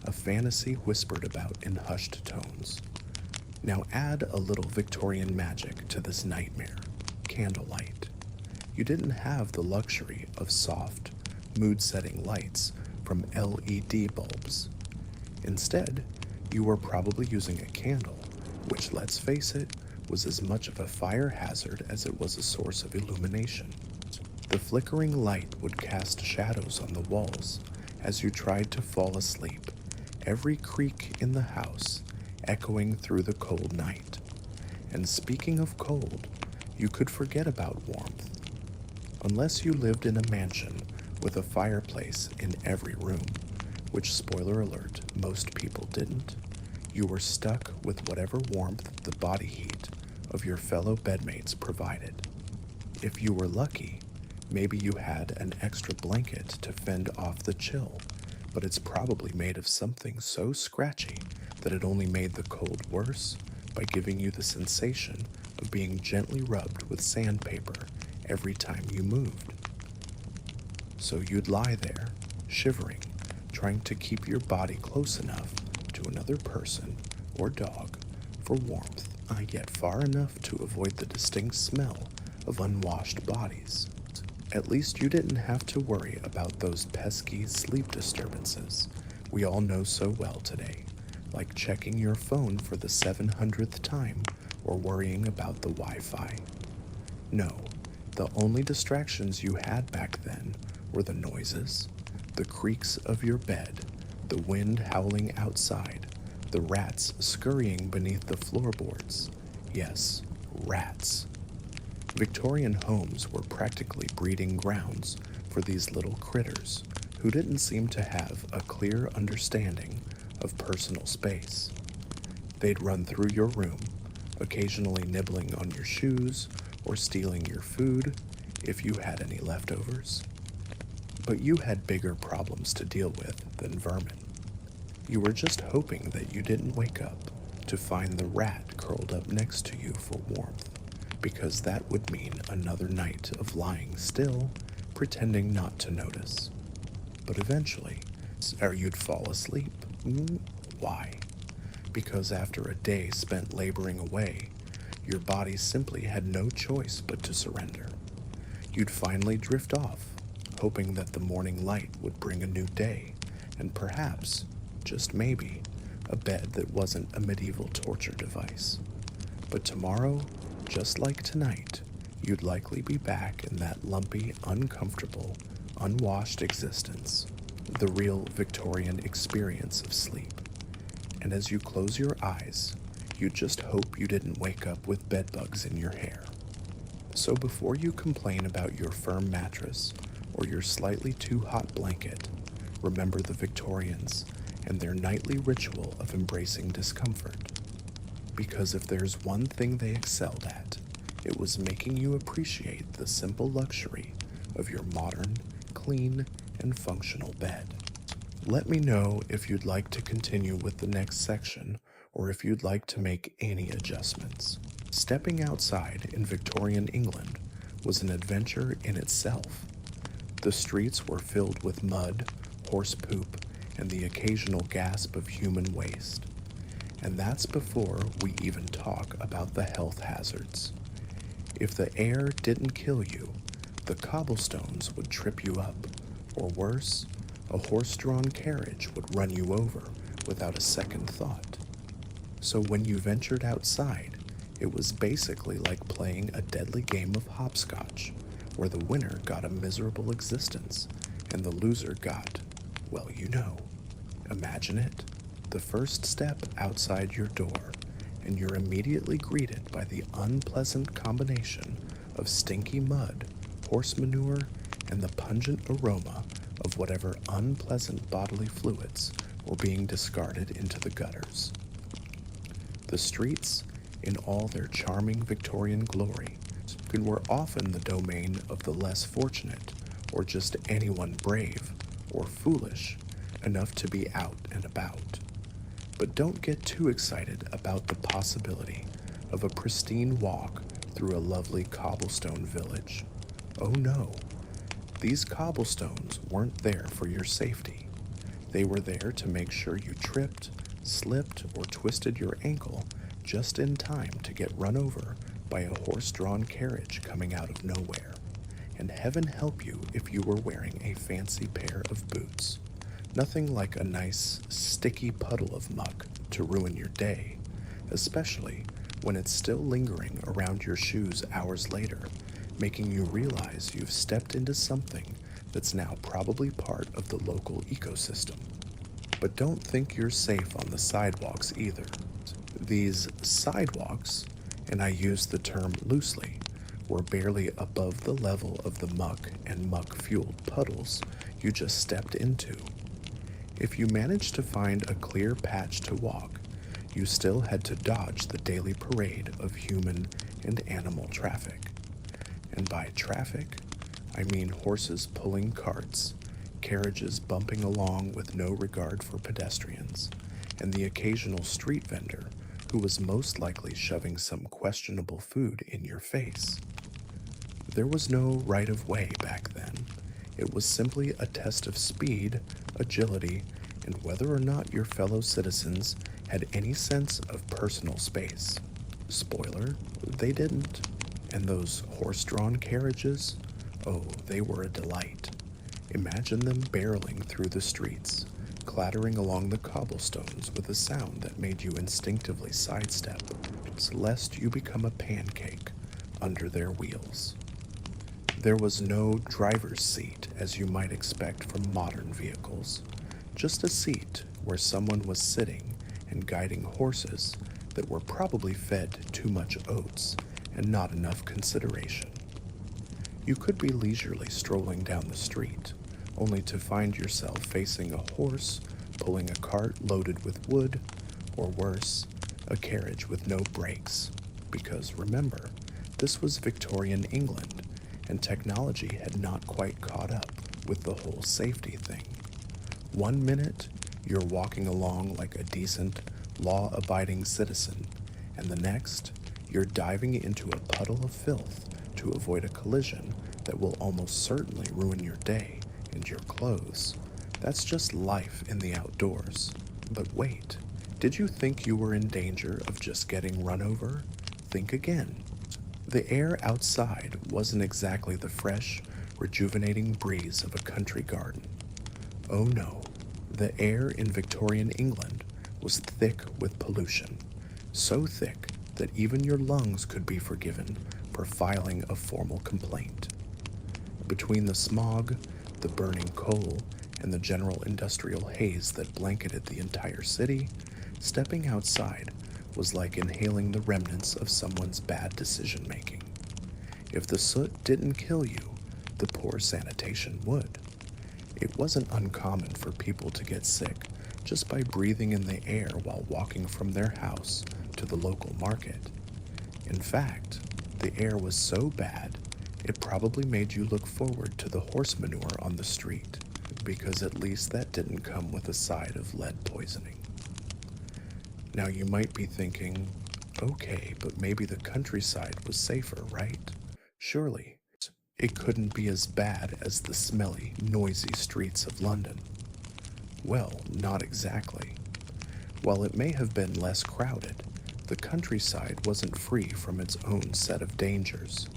a fantasy whispered about in hushed tones. Now add a little Victorian magic to this nightmare, candlelight. You didn't have the luxury of soft, mood-setting lights from LED bulbs. Instead, you were probably using a candle, which, let's face it, was as much of a fire hazard as it was a source of illumination. The flickering light would cast shadows on the walls as you tried to fall asleep, every creak in the house echoing through the cold night. And speaking of cold, you could forget about warmth. Unless you lived in a mansion with a fireplace in every room, which, spoiler alert, most people didn't, you were stuck with whatever warmth the body heat of your fellow bedmates provided. If you were lucky, maybe you had an extra blanket to fend off the chill, but it's probably made of something so scratchy that it only made the cold worse by giving you the sensation of being gently rubbed with sandpaper every time you moved. So you'd lie there, shivering, trying to keep your body close enough to another person or dog for warmth, yet far enough to avoid the distinct smell of unwashed bodies. At least you didn't have to worry about those pesky sleep disturbances we all know so well today, like checking your phone for the 700th time or worrying about the Wi-Fi. No, the only distractions you had back then were the noises, the creaks of your bed, the wind howling outside, the rats scurrying beneath the floorboards. Yes, rats. Victorian homes were practically breeding grounds for these little critters who didn't seem to have a clear understanding of personal space. They'd run through your room, occasionally nibbling on your shoes or stealing your food if you had any leftovers. But you had bigger problems to deal with than vermin. You were just hoping that you didn't wake up to find the rat curled up next to you for warmth, because that would mean another night of lying still, pretending not to notice. But eventually, you'd fall asleep. Why? Because after a day spent laboring away, your body simply had no choice but to surrender. You'd finally drift off, hoping that the morning light would bring a new day, and perhaps just maybe, a bed that wasn't a medieval torture device. But tomorrow, just like tonight, you'd likely be back in that lumpy, uncomfortable, unwashed existence, the real Victorian experience of sleep. And as you close your eyes, you just hope you didn't wake up with bedbugs in your hair. So before you complain about your firm mattress or your slightly too hot blanket, remember the Victorians and their nightly ritual of embracing discomfort. Because if there's one thing they excelled at, it was making you appreciate the simple luxury of your modern, clean, and functional bed. Let me know if you'd like to continue with the next section or if you'd like to make any adjustments. Stepping outside in Victorian England was an adventure in itself. The streets were filled with mud, horse poop, and the occasional gasp of human waste. And that's before we even talk about the health hazards. If the air didn't kill you, the cobblestones would trip you up, or worse, a horse-drawn carriage would run you over without a second thought. So when you ventured outside, it was basically like playing a deadly game of hopscotch, where the winner got a miserable existence, and the loser got, well, you know. Imagine it, the first step outside your door, and you're immediately greeted by the unpleasant combination of stinky mud, horse manure, and the pungent aroma of whatever unpleasant bodily fluids were being discarded into the gutters. The streets, in all their charming Victorian glory, were often the domain of the less fortunate, or just anyone brave or foolish enough to be out and about. But don't get too excited about the possibility of a pristine walk through a lovely cobblestone village. Oh no, these cobblestones weren't there for your safety. They were there to make sure you tripped, slipped, or twisted your ankle just in time to get run over by a horse-drawn carriage coming out of nowhere. And heaven help you if you were wearing a fancy pair of boots. Nothing like a nice, sticky puddle of muck to ruin your day, especially when it's still lingering around your shoes hours later, making you realize you've stepped into something that's now probably part of the local ecosystem. But don't think you're safe on the sidewalks either. These sidewalks, and I use the term loosely, were barely above the level of the muck and muck-fueled puddles you just stepped into. If you managed to find a clear patch to walk, you still had to dodge the daily parade of human and animal traffic. And by traffic, I mean horses pulling carts, carriages bumping along with no regard for pedestrians, and the occasional street vendor who was most likely shoving some questionable food in your face. There was no right of way back then. It was simply a test of speed, agility, and whether or not your fellow citizens had any sense of personal space. Spoiler, they didn't. And those horse-drawn carriages, oh, they were a delight. Imagine them barreling through the streets, clattering along the cobblestones with a sound that made you instinctively sidestep, lest you become a pancake under their wheels. There was no driver's seat, as you might expect from modern vehicles, just a seat where someone was sitting and guiding horses that were probably fed too much oats and not enough consideration. You could be leisurely strolling down the street, only to find yourself facing a horse pulling a cart loaded with wood, or worse, a carriage with no brakes. Because remember, this was Victorian England, and technology had not quite caught up with the whole safety thing. 1 minute, you're walking along like a decent, law-abiding citizen, and the next, you're diving into a puddle of filth to avoid a collision that will almost certainly ruin your day and your clothes. That's just life in the outdoors. But wait, did you think you were in danger of just getting run over? Think again. The air outside wasn't exactly the fresh, rejuvenating breeze of a country garden. Oh no, The air in Victorian England was thick with pollution, so thick that even your lungs could be forgiven for filing a formal complaint. Between the smog, the burning coal, and the general industrial haze that blanketed the entire city, stepping outside was like inhaling the remnants of someone's bad decision-making. If the soot didn't kill you, the poor sanitation would. It wasn't uncommon for people to get sick just by breathing in the air while walking from their house to the local market. In fact, the air was so bad, it probably made you look forward to the horse manure on the street, because at least that didn't come with a side of lead poisoning. Now you might be thinking, okay, but maybe the countryside was safer, right? Surely, it couldn't be as bad as the smelly, noisy streets of London. Well, not exactly. While it may have been less crowded, the countryside wasn't free from its own set of dangers.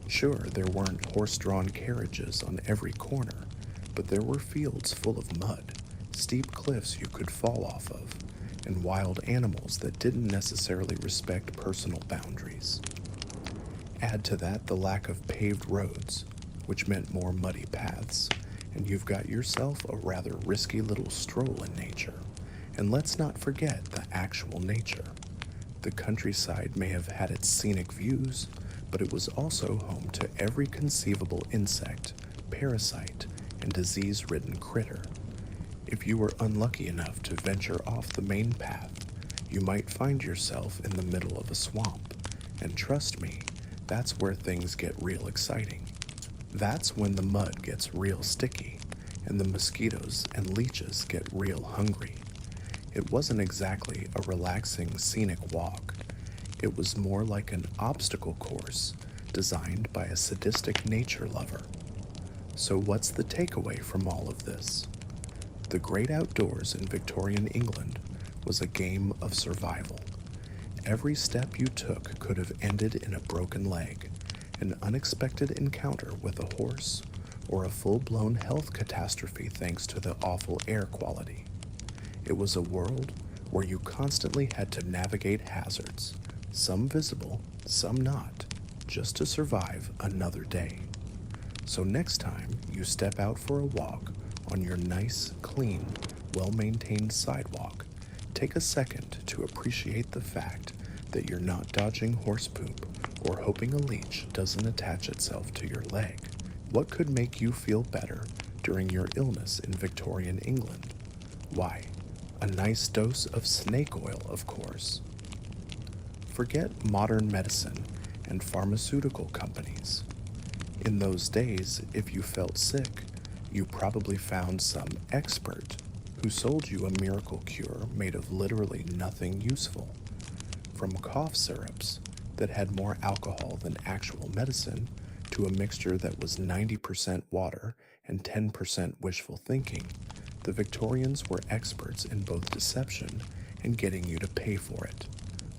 Sure, there weren't horse-drawn carriages on every corner, but there were fields full of mud, steep cliffs you could fall off of, and wild animals that didn't necessarily respect personal boundaries. Add to that the lack of paved roads, which meant more muddy paths, and you've got yourself a rather risky little stroll in nature. And let's not forget the actual nature. The countryside may have had its scenic views, but it was also home to every conceivable insect, parasite, and disease-ridden critter. If you were unlucky enough to venture off the main path, you might find yourself in the middle of a swamp. And trust me, that's where things get real exciting. That's when the mud gets real sticky, and the mosquitoes and leeches get real hungry. It wasn't exactly a relaxing, scenic walk. It was more like an obstacle course designed by a sadistic nature lover. So what's the takeaway from all of this? The great outdoors in Victorian England was a game of survival. Every step you took could have ended in a broken leg, an unexpected encounter with a horse, or a full-blown health catastrophe thanks to the awful air quality. It was a world where you constantly had to navigate hazards, some visible, some not, just to survive another day. So next time you step out for a walk on your nice, clean, well-maintained sidewalk, take a second to appreciate the fact that you're not dodging horse poop or hoping a leech doesn't attach itself to your leg. What could make you feel better during your illness in Victorian England? Why, a nice dose of snake oil, of course. Forget modern medicine and pharmaceutical companies. In those days, if you felt sick, you probably found some expert who sold you a miracle cure made of literally nothing useful. From cough syrups that had more alcohol than actual medicine to a mixture that was 90% water and 10% wishful thinking, the Victorians were experts in both deception and getting you to pay for it.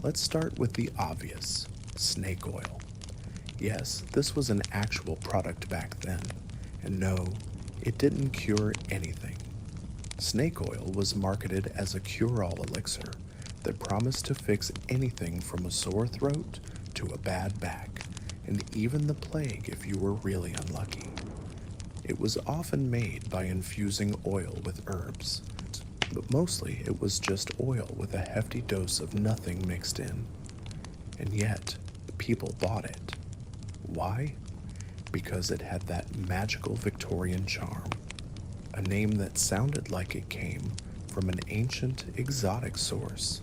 Let's start with the obvious, snake oil. Yes, this was an actual product back then, and no, it didn't cure anything. Snake oil was marketed as a cure-all elixir that promised to fix anything from a sore throat to a bad back, and even the plague if you were really unlucky. It was often made by infusing oil with herbs, but mostly it was just oil with a hefty dose of nothing mixed in. And yet, people bought it. Why? Because it had that magical Victorian charm, a name that sounded like it came from an ancient, exotic source.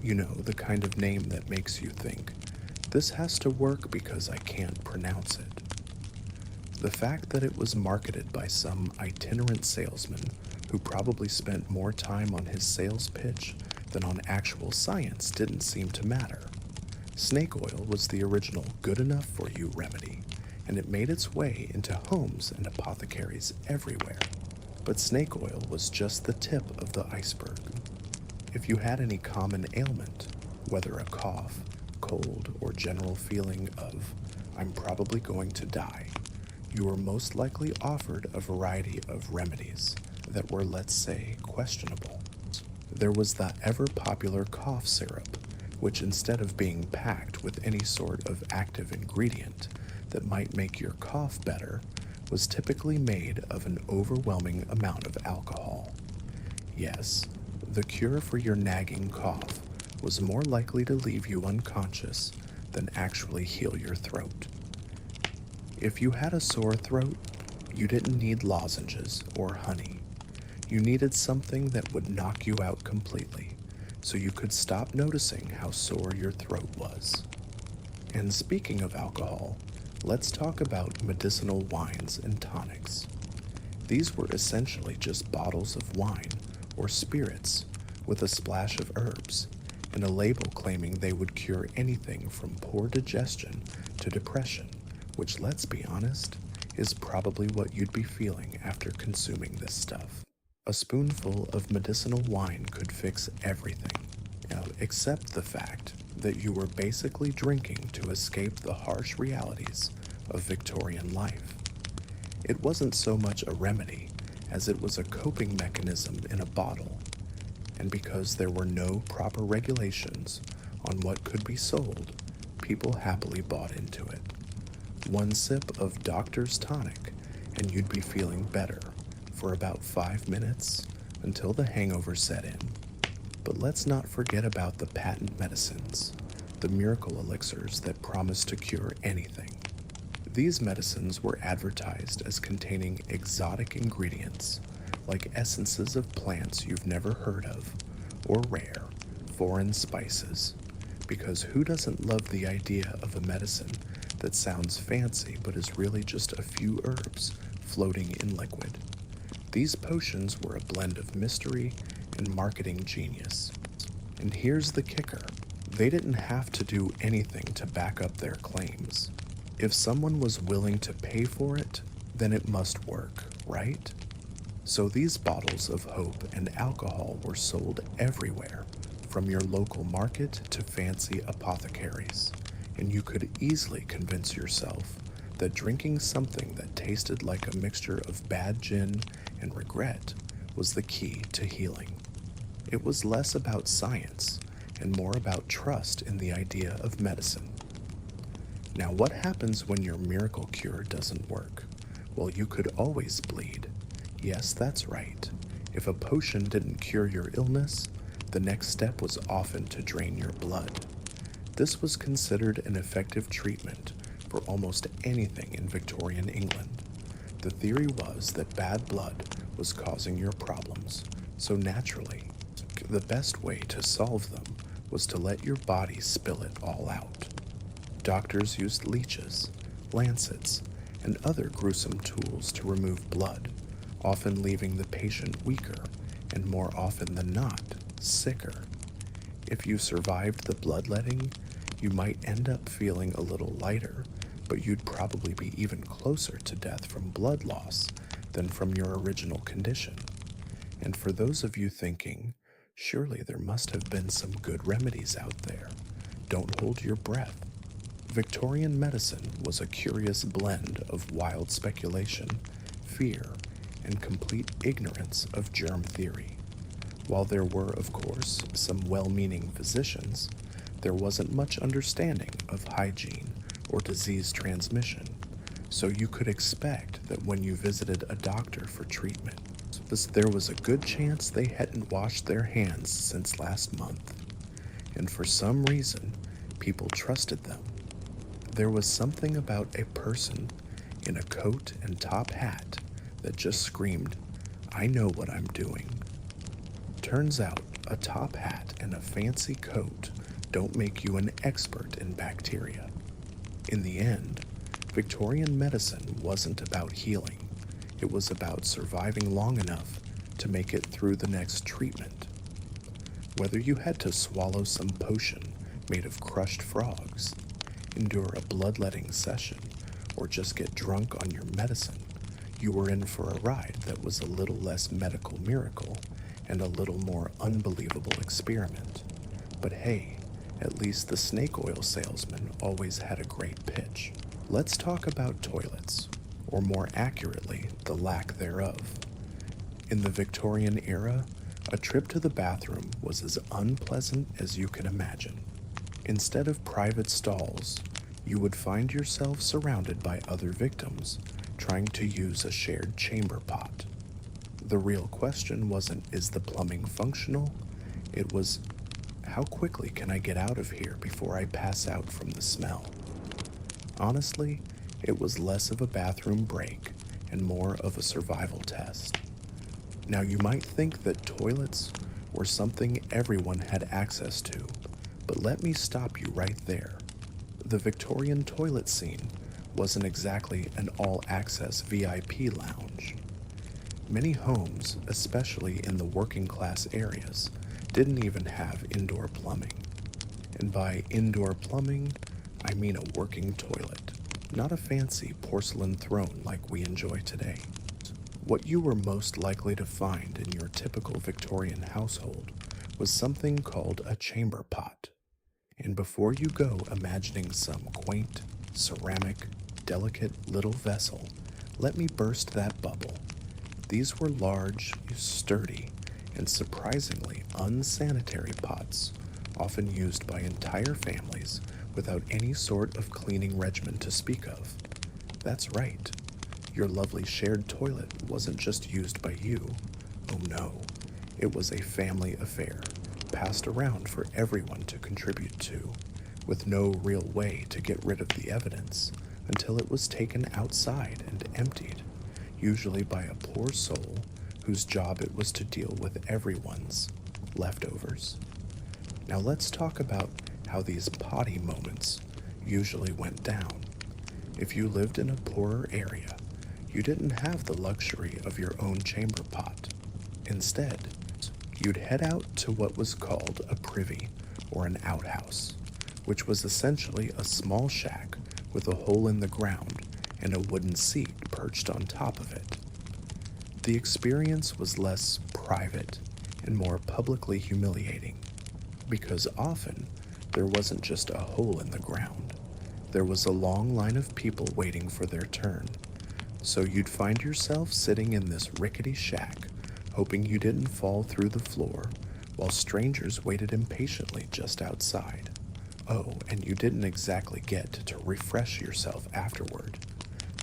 You know, the kind of name that makes you think, this has to work because I can't pronounce it. The fact that it was marketed by some itinerant salesman who probably spent more time on his sales pitch than on actual science didn't seem to matter. Snake oil was the original good enough for you remedy, and it made its way into homes and apothecaries everywhere. But snake oil was just the tip of the iceberg. If you had any common ailment, whether a cough, cold, or general feeling of, I'm probably going to die, you were most likely offered a variety of remedies, that were, let's say, questionable. There was the ever-popular cough syrup, which instead of being packed with any sort of active ingredient that might make your cough better, was typically made of an overwhelming amount of alcohol. Yes, the cure for your nagging cough was more likely to leave you unconscious than actually heal your throat. If you had a sore throat, you didn't need lozenges or honey. You needed something that would knock you out completely, so you could stop noticing how sore your throat was. And speaking of alcohol, let's talk about medicinal wines and tonics. These were essentially just bottles of wine or spirits with a splash of herbs and a label claiming they would cure anything from poor digestion to depression, which, let's be honest, is probably what you'd be feeling after consuming this stuff. A spoonful of medicinal wine could fix everything, except the fact that you were basically drinking to escape the harsh realities of Victorian life. It wasn't so much a remedy as it was a coping mechanism in a bottle, and because there were no proper regulations on what could be sold, people happily bought into it. One sip of Doctor's Tonic and you'd be feeling better for about 5 minutes until the hangover set in. But let's not forget about the patent medicines, the miracle elixirs that promise to cure anything. These medicines were advertised as containing exotic ingredients, like essences of plants you've never heard of, or rare, foreign spices, because who doesn't love the idea of a medicine that sounds fancy but is really just a few herbs floating in liquid? These potions were a blend of mystery and marketing genius. And here's the kicker. They didn't have to do anything to back up their claims. If someone was willing to pay for it, then it must work, right? So these bottles of hope and alcohol were sold everywhere, from your local market to fancy apothecaries, and you could easily convince yourself that drinking something that tasted like a mixture of bad gin and regret was the key to healing. It was less about science and more about trust in the idea of medicine. Now, what happens when your miracle cure doesn't work? Well, you could always bleed. Yes, that's right. If a potion didn't cure your illness, the next step was often to drain your blood. This was considered an effective treatment for almost anything in Victorian England. The theory was that bad blood was causing your problems, so naturally, the best way to solve them was to let your body spill it all out. Doctors used leeches, lancets, and other gruesome tools to remove blood, often leaving the patient weaker and more often than not, sicker. If you survived the bloodletting, you might end up feeling a little lighter, but you'd probably be even closer to death from blood loss than from your original condition. And for those of you thinking, surely there must have been some good remedies out there, don't hold your breath. Victorian medicine was a curious blend of wild speculation, fear, and complete ignorance of germ theory. While there were, of course, some well-meaning physicians, there wasn't much understanding of hygiene or disease transmission, so you could expect that when you visited a doctor for treatment, there was a good chance they hadn't washed their hands since last month, and for some reason, people trusted them. There was something about a person in a coat and top hat that just screamed, "I know what I'm doing." Turns out, a top hat and a fancy coat don't make you an expert in bacteria. In the end, Victorian medicine wasn't about healing. It was about surviving long enough to make it through the next treatment. Whether you had to swallow some potion made of crushed frogs, endure a bloodletting session, or just get drunk on your medicine, you were in for a ride that was a little less medical miracle and a little more unbelievable experiment. But hey, at least the snake oil salesman always had a great pitch. Let's talk about toilets, or more accurately, the lack thereof. In the Victorian era, a trip to the bathroom was as unpleasant as you can imagine. Instead of private stalls, you would find yourself surrounded by other victims trying to use a shared chamber pot. The real question wasn't, is the plumbing functional? It was, how quickly can I get out of here before I pass out from the smell? Honestly, it was less of a bathroom break and more of a survival test. Now, you might think that toilets were something everyone had access to, but let me stop you right there. The Victorian toilet scene wasn't exactly an all-access VIP lounge. Many homes, especially in the working-class areas, didn't even have indoor plumbing. And by indoor plumbing, I mean a working toilet, not a fancy porcelain throne like we enjoy today. What you were most likely to find in your typical Victorian household was something called a chamber pot. And before you go imagining some quaint, ceramic, delicate little vessel, let me burst that bubble. These were large, sturdy, and surprisingly unsanitary pots, often used by entire families without any sort of cleaning regimen to speak of. That's right. Your lovely shared toilet wasn't just used by you. Oh no, it was a family affair, passed around for everyone to contribute to, with no real way to get rid of the evidence until it was taken outside and emptied, usually by a poor soul whose job it was to deal with everyone's leftovers. Now let's talk about how these potty moments usually went down. If you lived in a poorer area, you didn't have the luxury of your own chamber pot. Instead, you'd head out to what was called a privy or an outhouse, which was essentially a small shack with a hole in the ground and a wooden seat perched on top of it. The experience was less private and more publicly humiliating, because often there wasn't just a hole in the ground. There was a long line of people waiting for their turn. So you'd find yourself sitting in this rickety shack, hoping you didn't fall through the floor, while strangers waited impatiently just outside. Oh, and you didn't exactly get to refresh yourself afterward.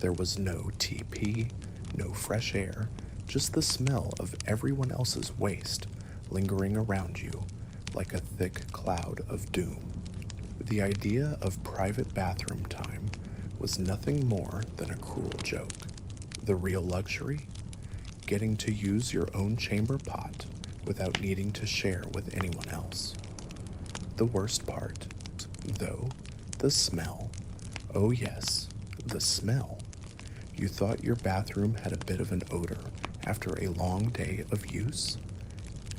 There was no TP, no fresh air, just the smell of everyone else's waste lingering around you like a thick cloud of doom. The idea of private bathroom time was nothing more than a cruel joke. The real luxury? Getting to use your own chamber pot without needing to share with anyone else. The worst part, though, the smell. Oh yes, the smell. You thought your bathroom had a bit of an odor after a long day of use?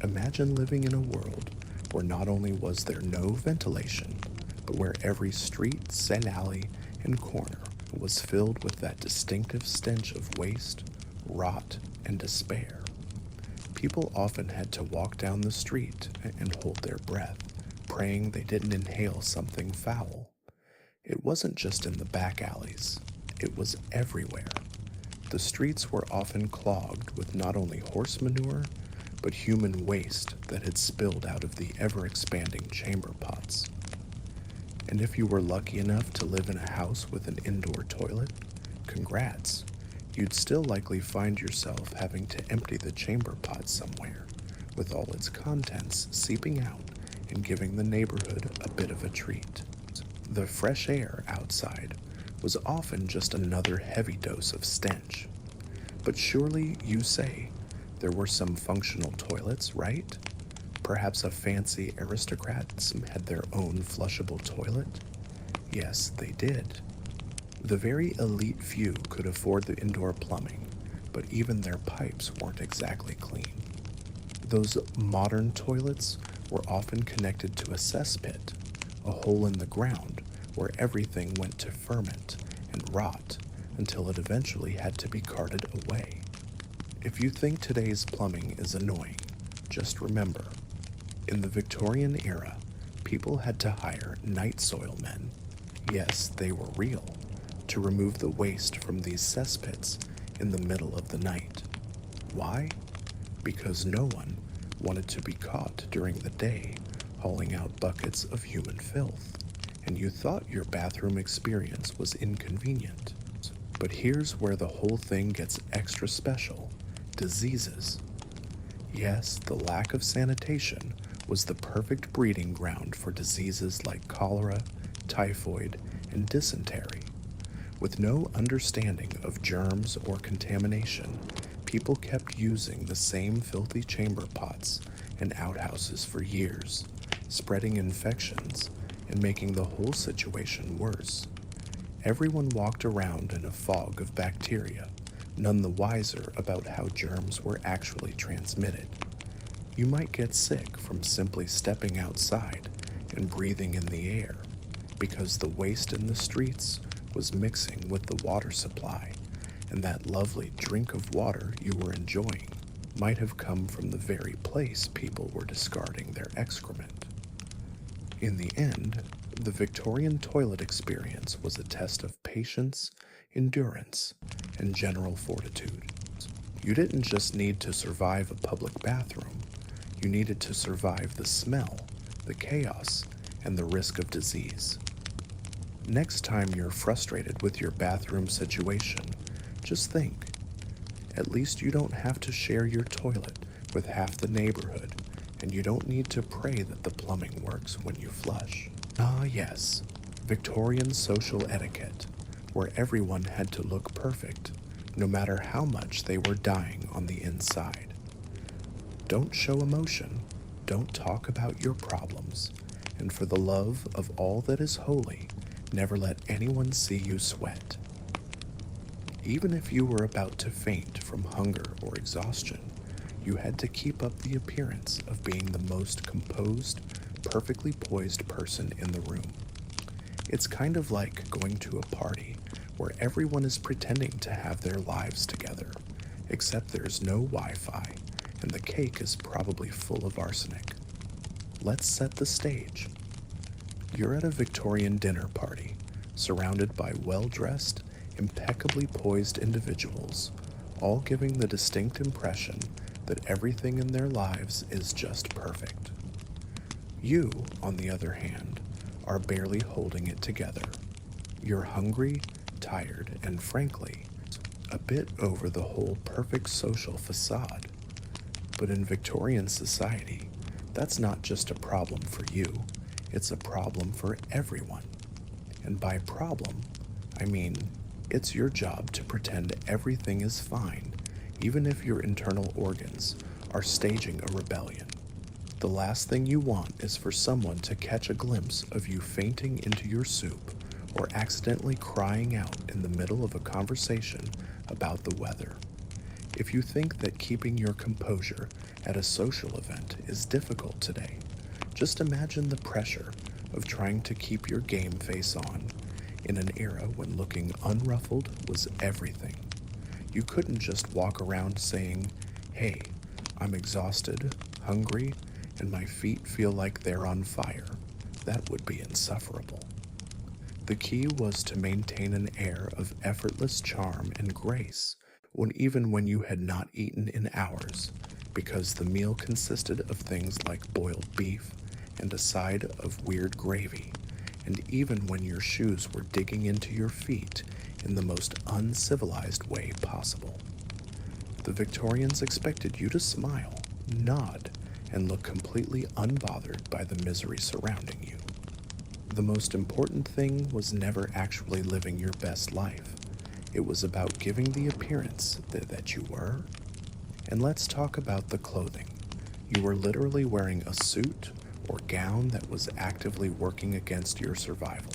Imagine living in a world where not only was there no ventilation, but where every street, side alley, and corner was filled with that distinctive stench of waste, rot, and despair. People often had to walk down the street and hold their breath, praying they didn't inhale something foul. It wasn't just in the back alleys, it was everywhere. The streets were often clogged with not only horse manure, but human waste that had spilled out of the ever-expanding chamber pots. And if you were lucky enough to live in a house with an indoor toilet, congrats, you'd still likely find yourself having to empty the chamber pot somewhere, with all its contents seeping out and giving the neighborhood a bit of a treat. The fresh air outside was often just another heavy dose of stench. But surely, you say, there were some functional toilets, right? Perhaps a fancy aristocrat had their own flushable toilet? Yes, they did. The very elite few could afford the indoor plumbing, but even their pipes weren't exactly clean. Those modern toilets were often connected to a cesspit, a hole in the ground where everything went to ferment and rot until it eventually had to be carted away. If you think today's plumbing is annoying, just remember, in the Victorian era, people had to hire night soil men. Yes, they were real, to remove the waste from these cesspits in the middle of the night. Why? because no one wanted to be caught during the day hauling out buckets of human filth, and you thought your bathroom experience was inconvenient. But here's where the whole thing gets extra special: diseases. Yes, the lack of sanitation was the perfect breeding ground for diseases like cholera, typhoid, and dysentery. With no understanding of germs or contamination, people kept using the same filthy chamber pots and outhouses for years, spreading infections and making the whole situation worse. Everyone walked around in a fog of bacteria, none the wiser about how germs were actually transmitted. You might get sick from simply stepping outside and breathing in the air, because the waste in the streets was mixing with the water supply, and that lovely drink of water you were enjoying might have come from the very place people were discarding their excrement. In the end, the Victorian toilet experience was a test of patience, endurance, and general fortitude. You didn't just need to survive a public bathroom, you needed to survive the smell, the chaos, and the risk of disease. Next time you're frustrated with your bathroom situation, just think, at least you don't have to share your toilet with half the neighborhood, and you don't need to pray that the plumbing works when you flush. Ah yes, Victorian social etiquette, where everyone had to look perfect, no matter how much they were dying on the inside. Don't show emotion, don't talk about your problems, and for the love of all that is holy, never let anyone see you sweat. Even if you were about to faint from hunger or exhaustion, you had to keep up the appearance of being the most composed, perfectly poised person in the room. It's kind of like going to a party where everyone is pretending to have their lives together, except there's no Wi-Fi, and the cake is probably full of arsenic. Let's set the stage. You're at a Victorian dinner party, surrounded by well-dressed, impeccably poised individuals, all giving the distinct impression that everything in their lives is just perfect. You, on the other hand, are barely holding it together. You're hungry, tired, and frankly, a bit over the whole perfect social facade. But in Victorian society, that's not just a problem for you, it's a problem for everyone. And by problem, I mean it's your job to pretend everything is fine, even if your internal organs are staging a rebellion. The last thing you want is for someone to catch a glimpse of you fainting into your soup or accidentally crying out in the middle of a conversation about the weather. If you think that keeping your composure at a social event is difficult today, just imagine the pressure of trying to keep your game face on in an era when looking unruffled was everything. You couldn't just walk around saying, "Hey, I'm exhausted, hungry, and my feet feel like they're on fire." That would be insufferable. The key was to maintain an air of effortless charm and grace even when you had not eaten in hours, because the meal consisted of things like boiled beef and a side of weird gravy, and even when your shoes were digging into your feet in the most uncivilized way possible. The Victorians expected you to smile, nod, and look completely unbothered by the misery surrounding you. The most important thing was never actually living your best life. It was about giving the appearance that you were. And let's talk about the clothing. You were literally wearing a suit or gown that was actively working against your survival.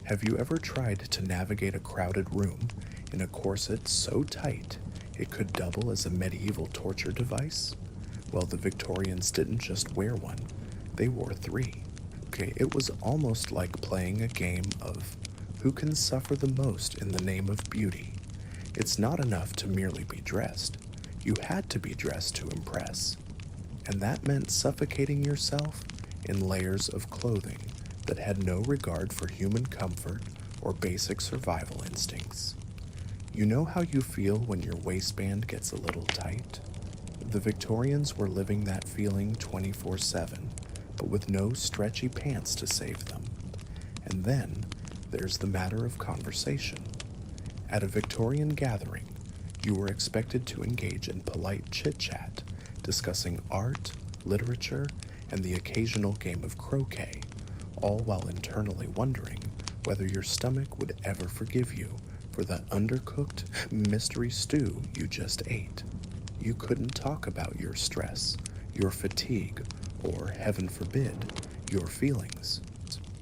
Have you ever tried to navigate a crowded room in a corset so tight it could double as a medieval torture device? Well, the Victorians didn't just wear one, they wore three. Okay, it was almost like playing a game of who can suffer the most in the name of beauty. It's not enough to merely be dressed. You had to be dressed to impress. And that meant suffocating yourself in layers of clothing that had no regard for human comfort or basic survival instincts. You know how you feel when your waistband gets a little tight? The Victorians were living that feeling 24/7, but with no stretchy pants to save them. And then there's the matter of conversation. At a Victorian gathering, you were expected to engage in polite chit-chat, discussing art, literature, and the occasional game of croquet, all while internally wondering whether your stomach would ever forgive you for the undercooked mystery stew you just ate. You couldn't talk about your stress, your fatigue, or, heaven forbid, your feelings.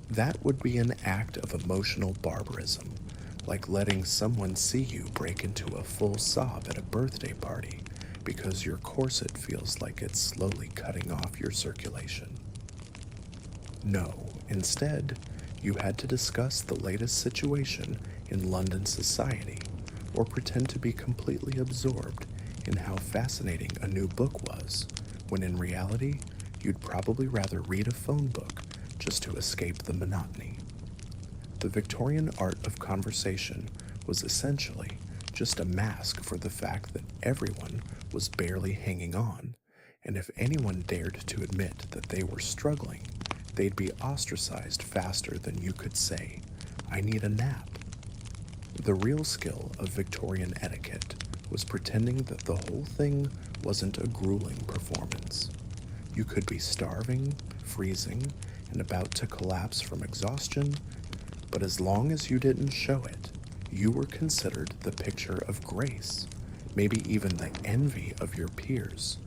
That would be an act of emotional barbarism, like letting someone see you break into a full sob at a birthday party because your corset feels like it's slowly cutting off your circulation. No, instead, you had to discuss the latest situation in London society, or pretend to be completely absorbed in how fascinating a new book was, when in reality, you'd probably rather read a phone book just to escape the monotony. The Victorian art of conversation was essentially just a mask for the fact that everyone was barely hanging on, and if anyone dared to admit that they were struggling, they'd be ostracized faster than you could say, "I need a nap." The real skill of Victorian etiquette was pretending that the whole thing wasn't a grueling performance. You could be starving, freezing, and about to collapse from exhaustion, but as long as you didn't show it, you were considered the picture of grace, maybe even the envy of your peers.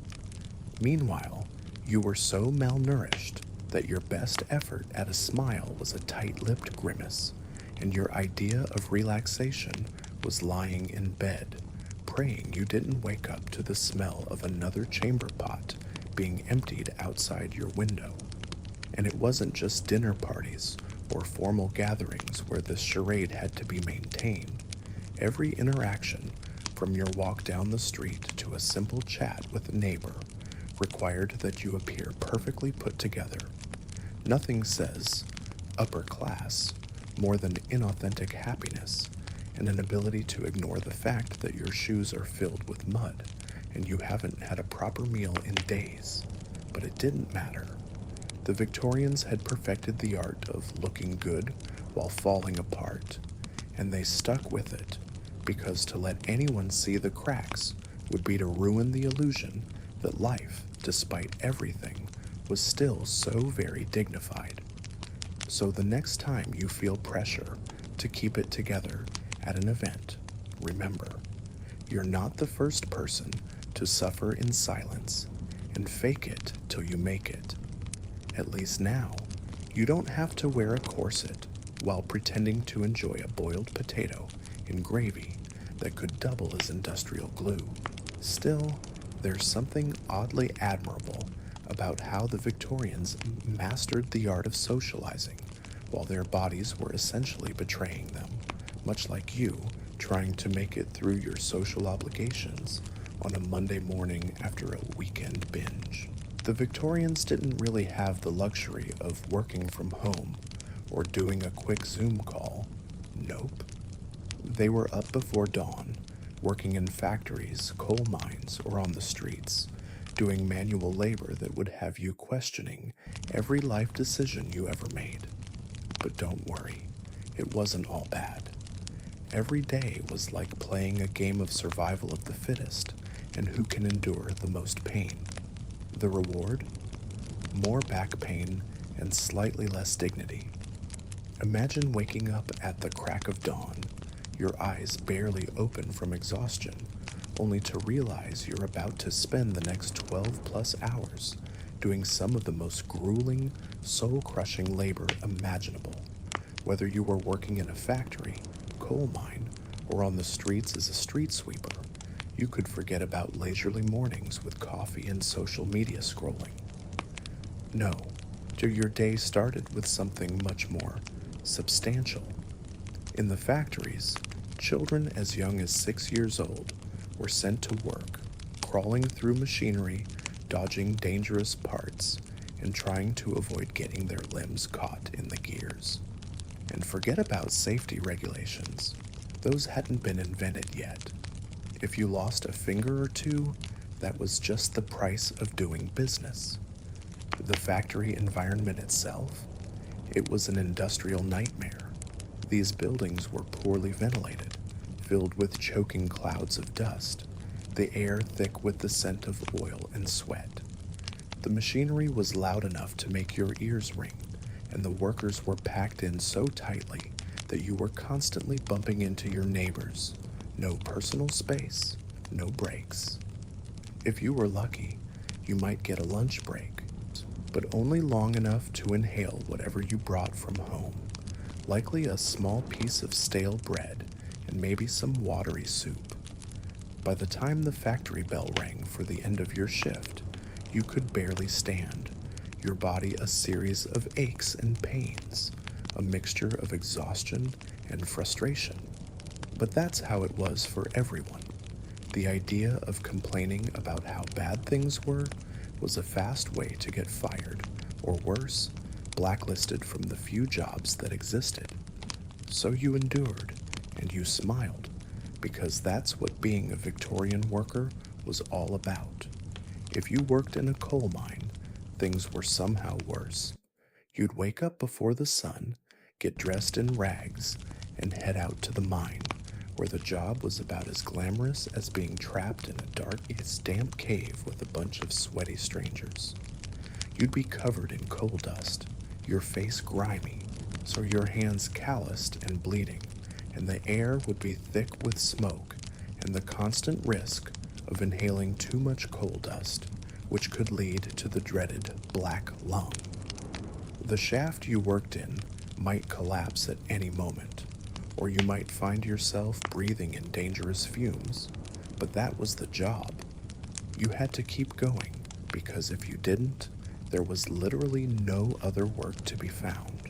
Meanwhile, you were so malnourished that your best effort at a smile was a tight-lipped grimace, and your idea of relaxation was lying in bed, praying you didn't wake up to the smell of another chamber pot being emptied outside your window. And it wasn't just dinner parties or formal gatherings where this charade had to be maintained. Every interaction, from your walk down the street to a simple chat with a neighbor, required that you appear perfectly put together. Nothing says upper class more than inauthentic happiness and an ability to ignore the fact that your shoes are filled with mud and you haven't had a proper meal in days. But it didn't matter. The Victorians had perfected the art of looking good while falling apart, and they stuck with it, because to let anyone see the cracks would be to ruin the illusion that life, despite everything, was still so very dignified. So the next time you feel pressure to keep it together at an event, remember, you're not the first person to suffer in silence and fake it till you make it. At least now, you don't have to wear a corset while pretending to enjoy a boiled potato in gravy that could double as industrial glue. Still, there's something oddly admirable about how the Victorians mastered the art of socializing while their bodies were essentially betraying them, much like you trying to make it through your social obligations on a Monday morning after a weekend binge. The Victorians didn't really have the luxury of working from home or doing a quick Zoom call. Nope. They were up before dawn, working in factories, coal mines, or on the streets, doing manual labor that would have you questioning every life decision you ever made. But don't worry, it wasn't all bad. Every day was like playing a game of survival of the fittest and who can endure the most pain. The reward? More back pain and slightly less dignity. Imagine waking up at the crack of dawn, your eyes barely open from exhaustion, only to realize you're about to spend the next 12 plus hours doing some of the most grueling, soul-crushing labor imaginable. Whether you were working in a factory, coal mine, or on the streets as a street sweeper, you could forget about leisurely mornings with coffee and social media scrolling. No, your day started with something much more substantial. In the factories, children as young as 6 years old were sent to work, crawling through machinery, dodging dangerous parts, and trying to avoid getting their limbs caught in the gears. And forget about safety regulations. Those hadn't been invented yet. If you lost a finger or two, that was just the price of doing business. The factory environment itself, it was an industrial nightmare. These buildings were poorly ventilated, filled with choking clouds of dust, the air thick with the scent of oil and sweat. The machinery was loud enough to make your ears ring, and the workers were packed in so tightly that you were constantly bumping into your neighbors. No personal space, no breaks. If you were lucky, you might get a lunch break, but only long enough to inhale whatever you brought from home, likely a small piece of stale bread and maybe some watery soup. By the time the factory bell rang for the end of your shift, you could barely stand, your body a series of aches and pains, a mixture of exhaustion and frustration. But that's how it was for everyone. The idea of complaining about how bad things were was a fast way to get fired, or worse, blacklisted from the few jobs that existed. So you endured, and you smiled, because that's what being a Victorian worker was all about. If you worked in a coal mine, things were somehow worse. You'd wake up before the sun, get dressed in rags, and head out to the mine, where the job was about as glamorous as being trapped in a dark, damp cave with a bunch of sweaty strangers. You'd be covered in coal dust, your face grimy, so your hands calloused and bleeding, and the air would be thick with smoke and the constant risk of inhaling too much coal dust, which could lead to the dreaded black lung. The shaft you worked in might collapse at any moment, or you might find yourself breathing in dangerous fumes, but that was the job. You had to keep going, because if you didn't, there was literally no other work to be found.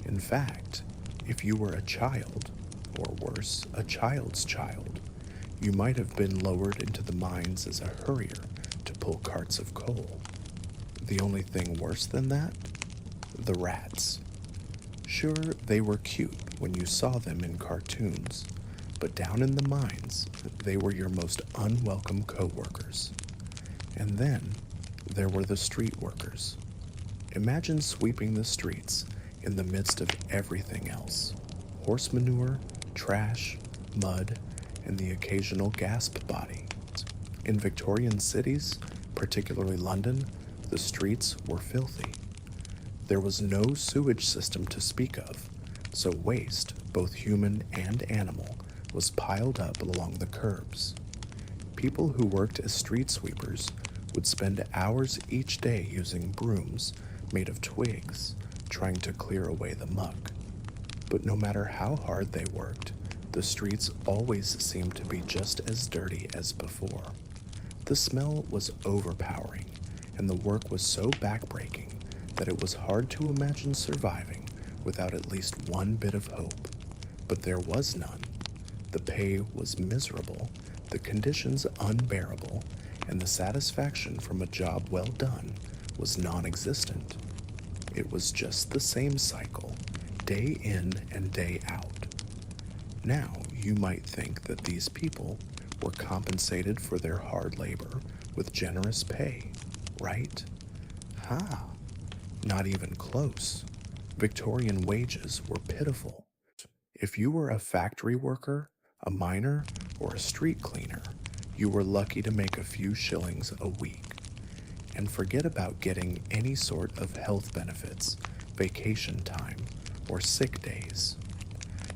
In fact, if you were a child, or worse, a child's child, you might have been lowered into the mines as a hurrier to pull carts of coal. The only thing worse than that? The rats. Sure, they were cute when you saw them in cartoons, but down in the mines, they were your most unwelcome co-workers. And then, there were the street workers. Imagine sweeping the streets in the midst of everything else. Horse manure, trash, mud, and the occasional gasp body. In Victorian cities, particularly London, the streets were filthy. There was no sewage system to speak of, so waste, both human and animal, was piled up along the curbs. People who worked as street sweepers would spend hours each day using brooms made of twigs, trying to clear away the muck. But no matter how hard they worked, the streets always seemed to be just as dirty as before. The smell was overpowering, and the work was so backbreaking that it was hard to imagine surviving without at least one bit of hope. But there was none. The pay was miserable, the conditions unbearable, and the satisfaction from a job well done was non-existent. It was just the same cycle, day in and day out. Now, you might think that these people were compensated for their hard labor with generous pay, right? Ha! Not even close. Victorian wages were pitiful. If you were a factory worker, a miner, or a street cleaner, you were lucky to make a few shillings a week. And forget about getting any sort of health benefits, vacation time, or sick days.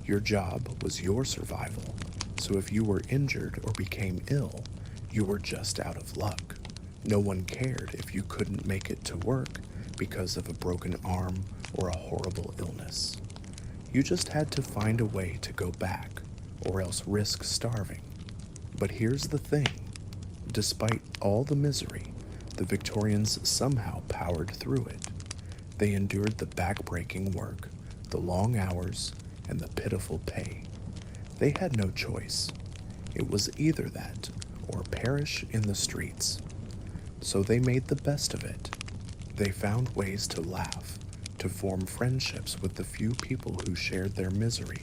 Your job was your survival, so if you were injured or became ill, you were just out of luck. No one cared if you couldn't make it to work because of a broken arm or a horrible illness. You just had to find a way to go back, or else risk starving. But here's the thing. Despite all the misery, the Victorians somehow powered through it. They endured the back-breaking work, the long hours, and the pitiful pay. They had no choice. It was either that or perish in the streets. So they made the best of it. They found ways to laugh, to form friendships with the few people who shared their misery,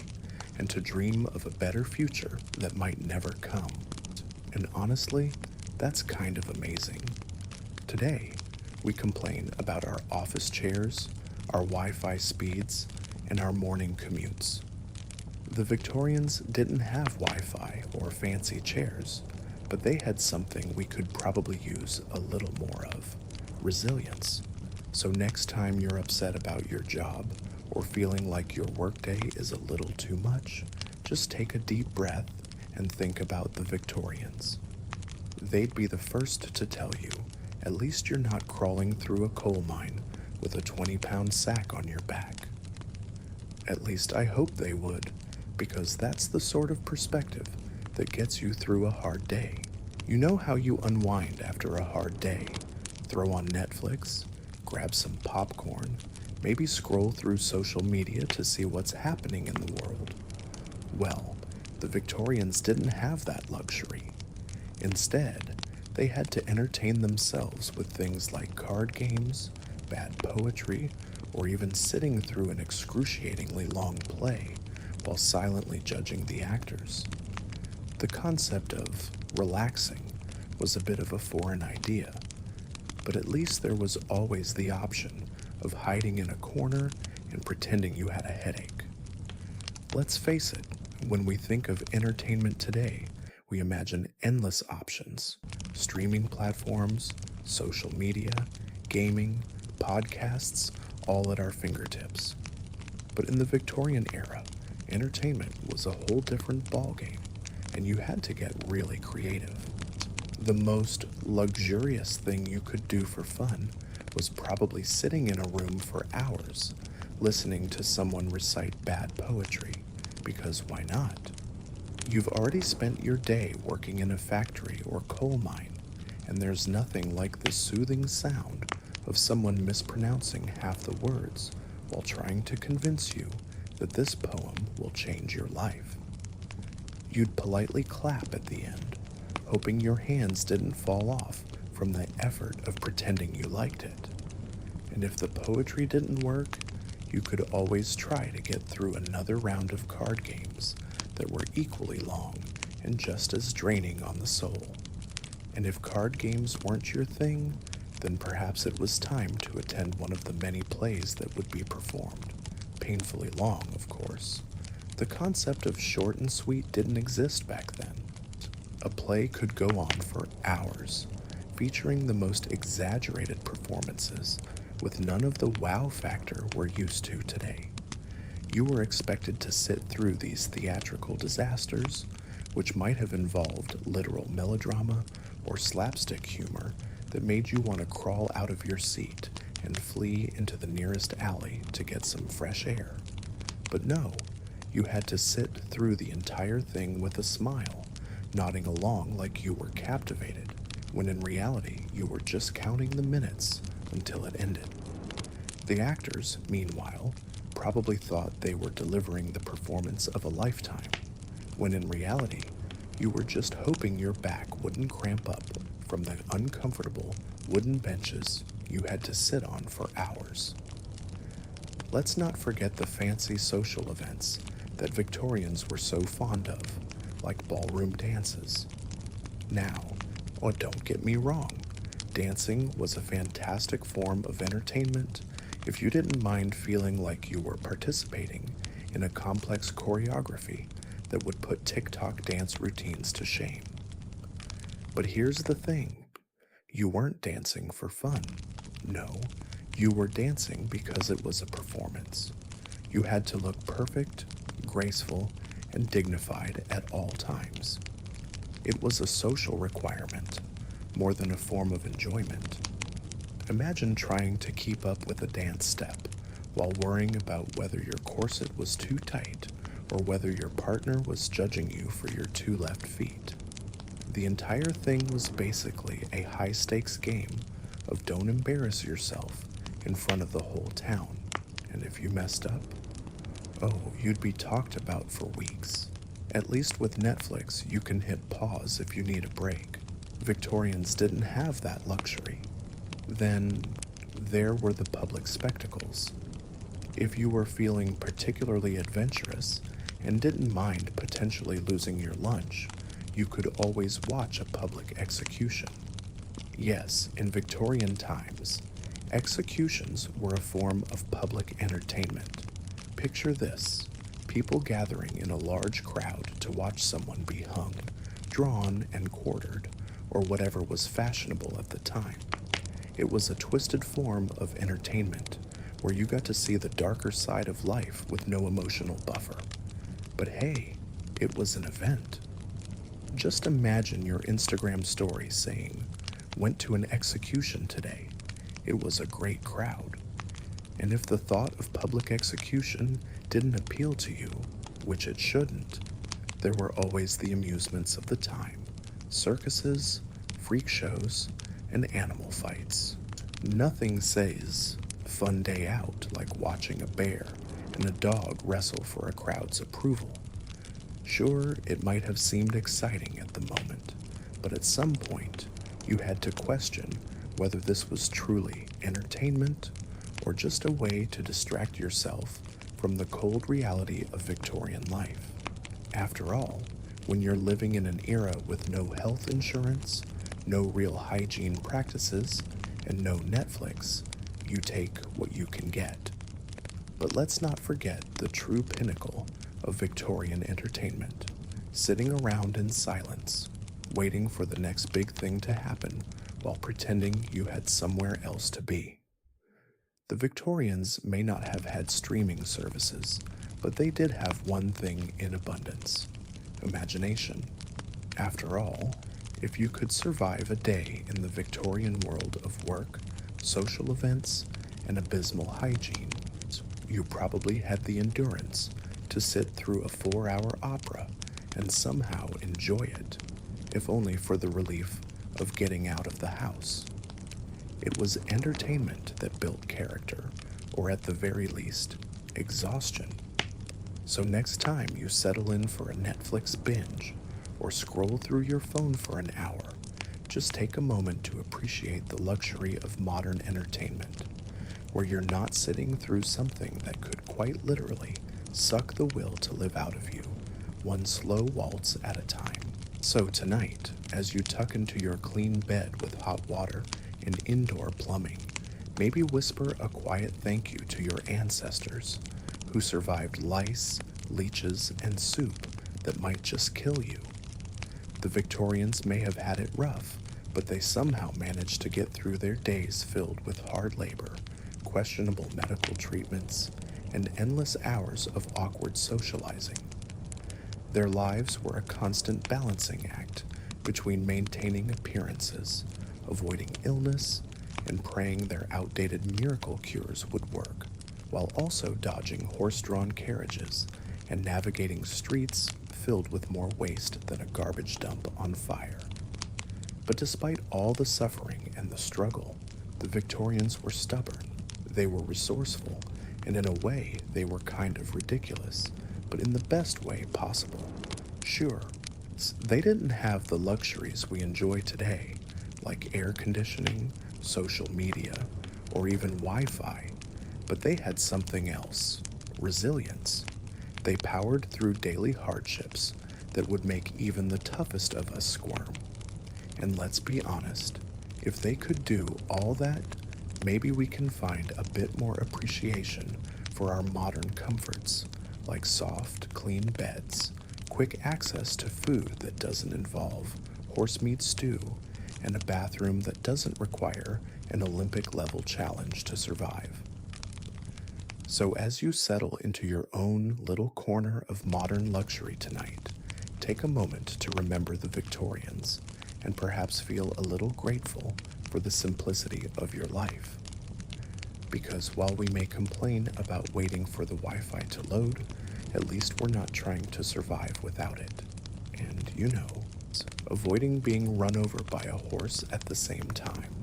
and to dream of a better future that might never come. And honestly, That's kind of amazing. Today, we complain about our office chairs, our Wi-Fi speeds, and our morning commutes. The Victorians didn't have Wi-Fi or fancy chairs, but they had something we could probably use a little more of: resilience. So next time you're upset about your job or feeling like your workday is a little too much, just take a deep breath and think about the Victorians. They'd be the first to tell you, at least you're not crawling through a coal mine with a 20-pound sack on your back. At least I hope they would, because that's the sort of perspective that gets you through a hard day. You know how you unwind after a hard day? Throw on Netflix, grab some popcorn, maybe scroll through social media to see what's happening in the world. Well, the Victorians didn't have that luxury. Instead, they had to entertain themselves with things like card games, bad poetry, or even sitting through an excruciatingly long play while silently judging the actors. The concept of relaxing was a bit of a foreign idea, but at least there was always the option of hiding in a corner and pretending you had a headache. Let's face it, when we think of entertainment today, we imagine endless options: streaming platforms, social media, gaming, podcasts, all at our fingertips. But in the Victorian era, entertainment was a whole different ballgame, and you had to get really creative. The most luxurious thing you could do for fun was probably sitting in a room for hours, listening to someone recite bad poetry, because why not? You've already spent your day working in a factory or coal mine, and there's nothing like the soothing sound of someone mispronouncing half the words while trying to convince you that this poem will change your life. You'd politely clap at the end, hoping your hands didn't fall off from the effort of pretending you liked it. And if the poetry didn't work, you could always try to get through another round of card games that were equally long and just as draining on the soul. And if card games weren't your thing, then perhaps it was time to attend one of the many plays that would be performed. Painfully long, of course. The concept of short and sweet didn't exist back then. A play could go on for hours, featuring the most exaggerated performances, with none of the wow factor we're used to today. You were expected to sit through these theatrical disasters, which might have involved literal melodrama or slapstick humor that made you want to crawl out of your seat and flee into the nearest alley to get some fresh air. But no, you had to sit through the entire thing with a smile, nodding along like you were captivated, when in reality you were just counting the minutes until it ended. The actors, meanwhile, probably thought they were delivering the performance of a lifetime, when in reality, you were just hoping your back wouldn't cramp up from the uncomfortable wooden benches you had to sit on for hours. Let's not forget the fancy social events that Victorians were so fond of, like ballroom dances. Now, don't get me wrong, dancing was a fantastic form of entertainment if you didn't mind feeling like you were participating in a complex choreography that would put TikTok dance routines to shame. But here's the thing, you weren't dancing for fun. No, you were dancing because it was a performance. You had to look perfect, graceful, and dignified at all times. It was a social requirement, more than a form of enjoyment. Imagine trying to keep up with a dance step while worrying about whether your corset was too tight or whether your partner was judging you for your 2 left feet. The entire thing was basically a high-stakes game of don't embarrass yourself in front of the whole town, and if you messed up, you'd be talked about for weeks. At least with Netflix, you can hit pause if you need a break. Victorians didn't have that luxury. Then there were the public spectacles. If you were feeling particularly adventurous and didn't mind potentially losing your lunch, you could always watch a public execution. Yes, in Victorian times, executions were a form of public entertainment. Picture this: people gathering in a large crowd to watch someone be hung, drawn, and quartered, or whatever was fashionable at the time. It was a twisted form of entertainment where you got to see the darker side of life with no emotional buffer. But hey, it was an event. Just imagine your Instagram story saying, "Went to an execution today. It was a great crowd." And if the thought of public execution didn't appeal to you, which it shouldn't, there were always the amusements of the time: circuses, freak shows, and animal fights. Nothing says fun day out like watching a bear and a dog wrestle for a crowd's approval. Sure, it might have seemed exciting at the moment, but at some point, you had to question whether this was truly entertainment or just a way to distract yourself from the cold reality of Victorian life. After all, when you're living in an era with no health insurance, no real hygiene practices, and no Netflix, you take what you can get. But let's not forget the true pinnacle of Victorian entertainment: sitting around in silence, waiting for the next big thing to happen while pretending you had somewhere else to be. The Victorians may not have had streaming services, but they did have one thing in abundance: imagination. After all, if you could survive a day in the Victorian world of work, social events, and abysmal hygiene, you probably had the endurance to sit through a 4-hour opera and somehow enjoy it, if only for the relief of getting out of the house. It was entertainment that built character, or at the very least, exhaustion. So next time you settle in for a Netflix binge or scroll through your phone for an hour, just take a moment to appreciate the luxury of modern entertainment, where you're not sitting through something that could quite literally suck the will to live out of you, one slow waltz at a time. So tonight, as you tuck into your clean bed with hot water and indoor plumbing, maybe whisper a quiet thank you to your ancestors who survived lice, leeches, and soup that might just kill you. The Victorians may have had it rough, but they somehow managed to get through their days filled with hard labor, questionable medical treatments, and endless hours of awkward socializing. Their lives were a constant balancing act between maintaining appearances, avoiding illness, and praying their outdated miracle cures would work, while also dodging horse-drawn carriages and navigating streets filled with more waste than a garbage dump on fire. But despite all the suffering and the struggle, the Victorians were stubborn, they were resourceful, and in a way they were kind of ridiculous, but in the best way possible. Sure, they didn't have the luxuries we enjoy today, like air conditioning, social media, or even Wi-Fi, but they had something else: resilience. They powered through daily hardships that would make even the toughest of us squirm. And let's be honest, if they could do all that, maybe we can find a bit more appreciation for our modern comforts, like soft, clean beds, quick access to food that doesn't involve horse meat stew, and a bathroom that doesn't require an Olympic-level challenge to survive. So as you settle into your own little corner of modern luxury tonight, take a moment to remember the Victorians and perhaps feel a little grateful for the simplicity of your life. Because while we may complain about waiting for the Wi-Fi to load, at least we're not trying to survive without it. And avoiding being run over by a horse at the same time.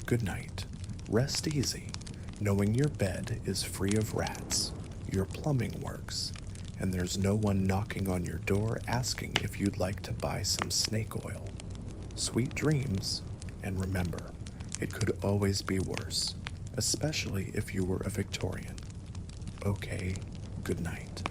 Good night. Rest easy, knowing your bed is free of rats, your plumbing works, and there's no one knocking on your door asking if you'd like to buy some snake oil. Sweet dreams, and remember, it could always be worse, especially if you were a Victorian. Okay, good night.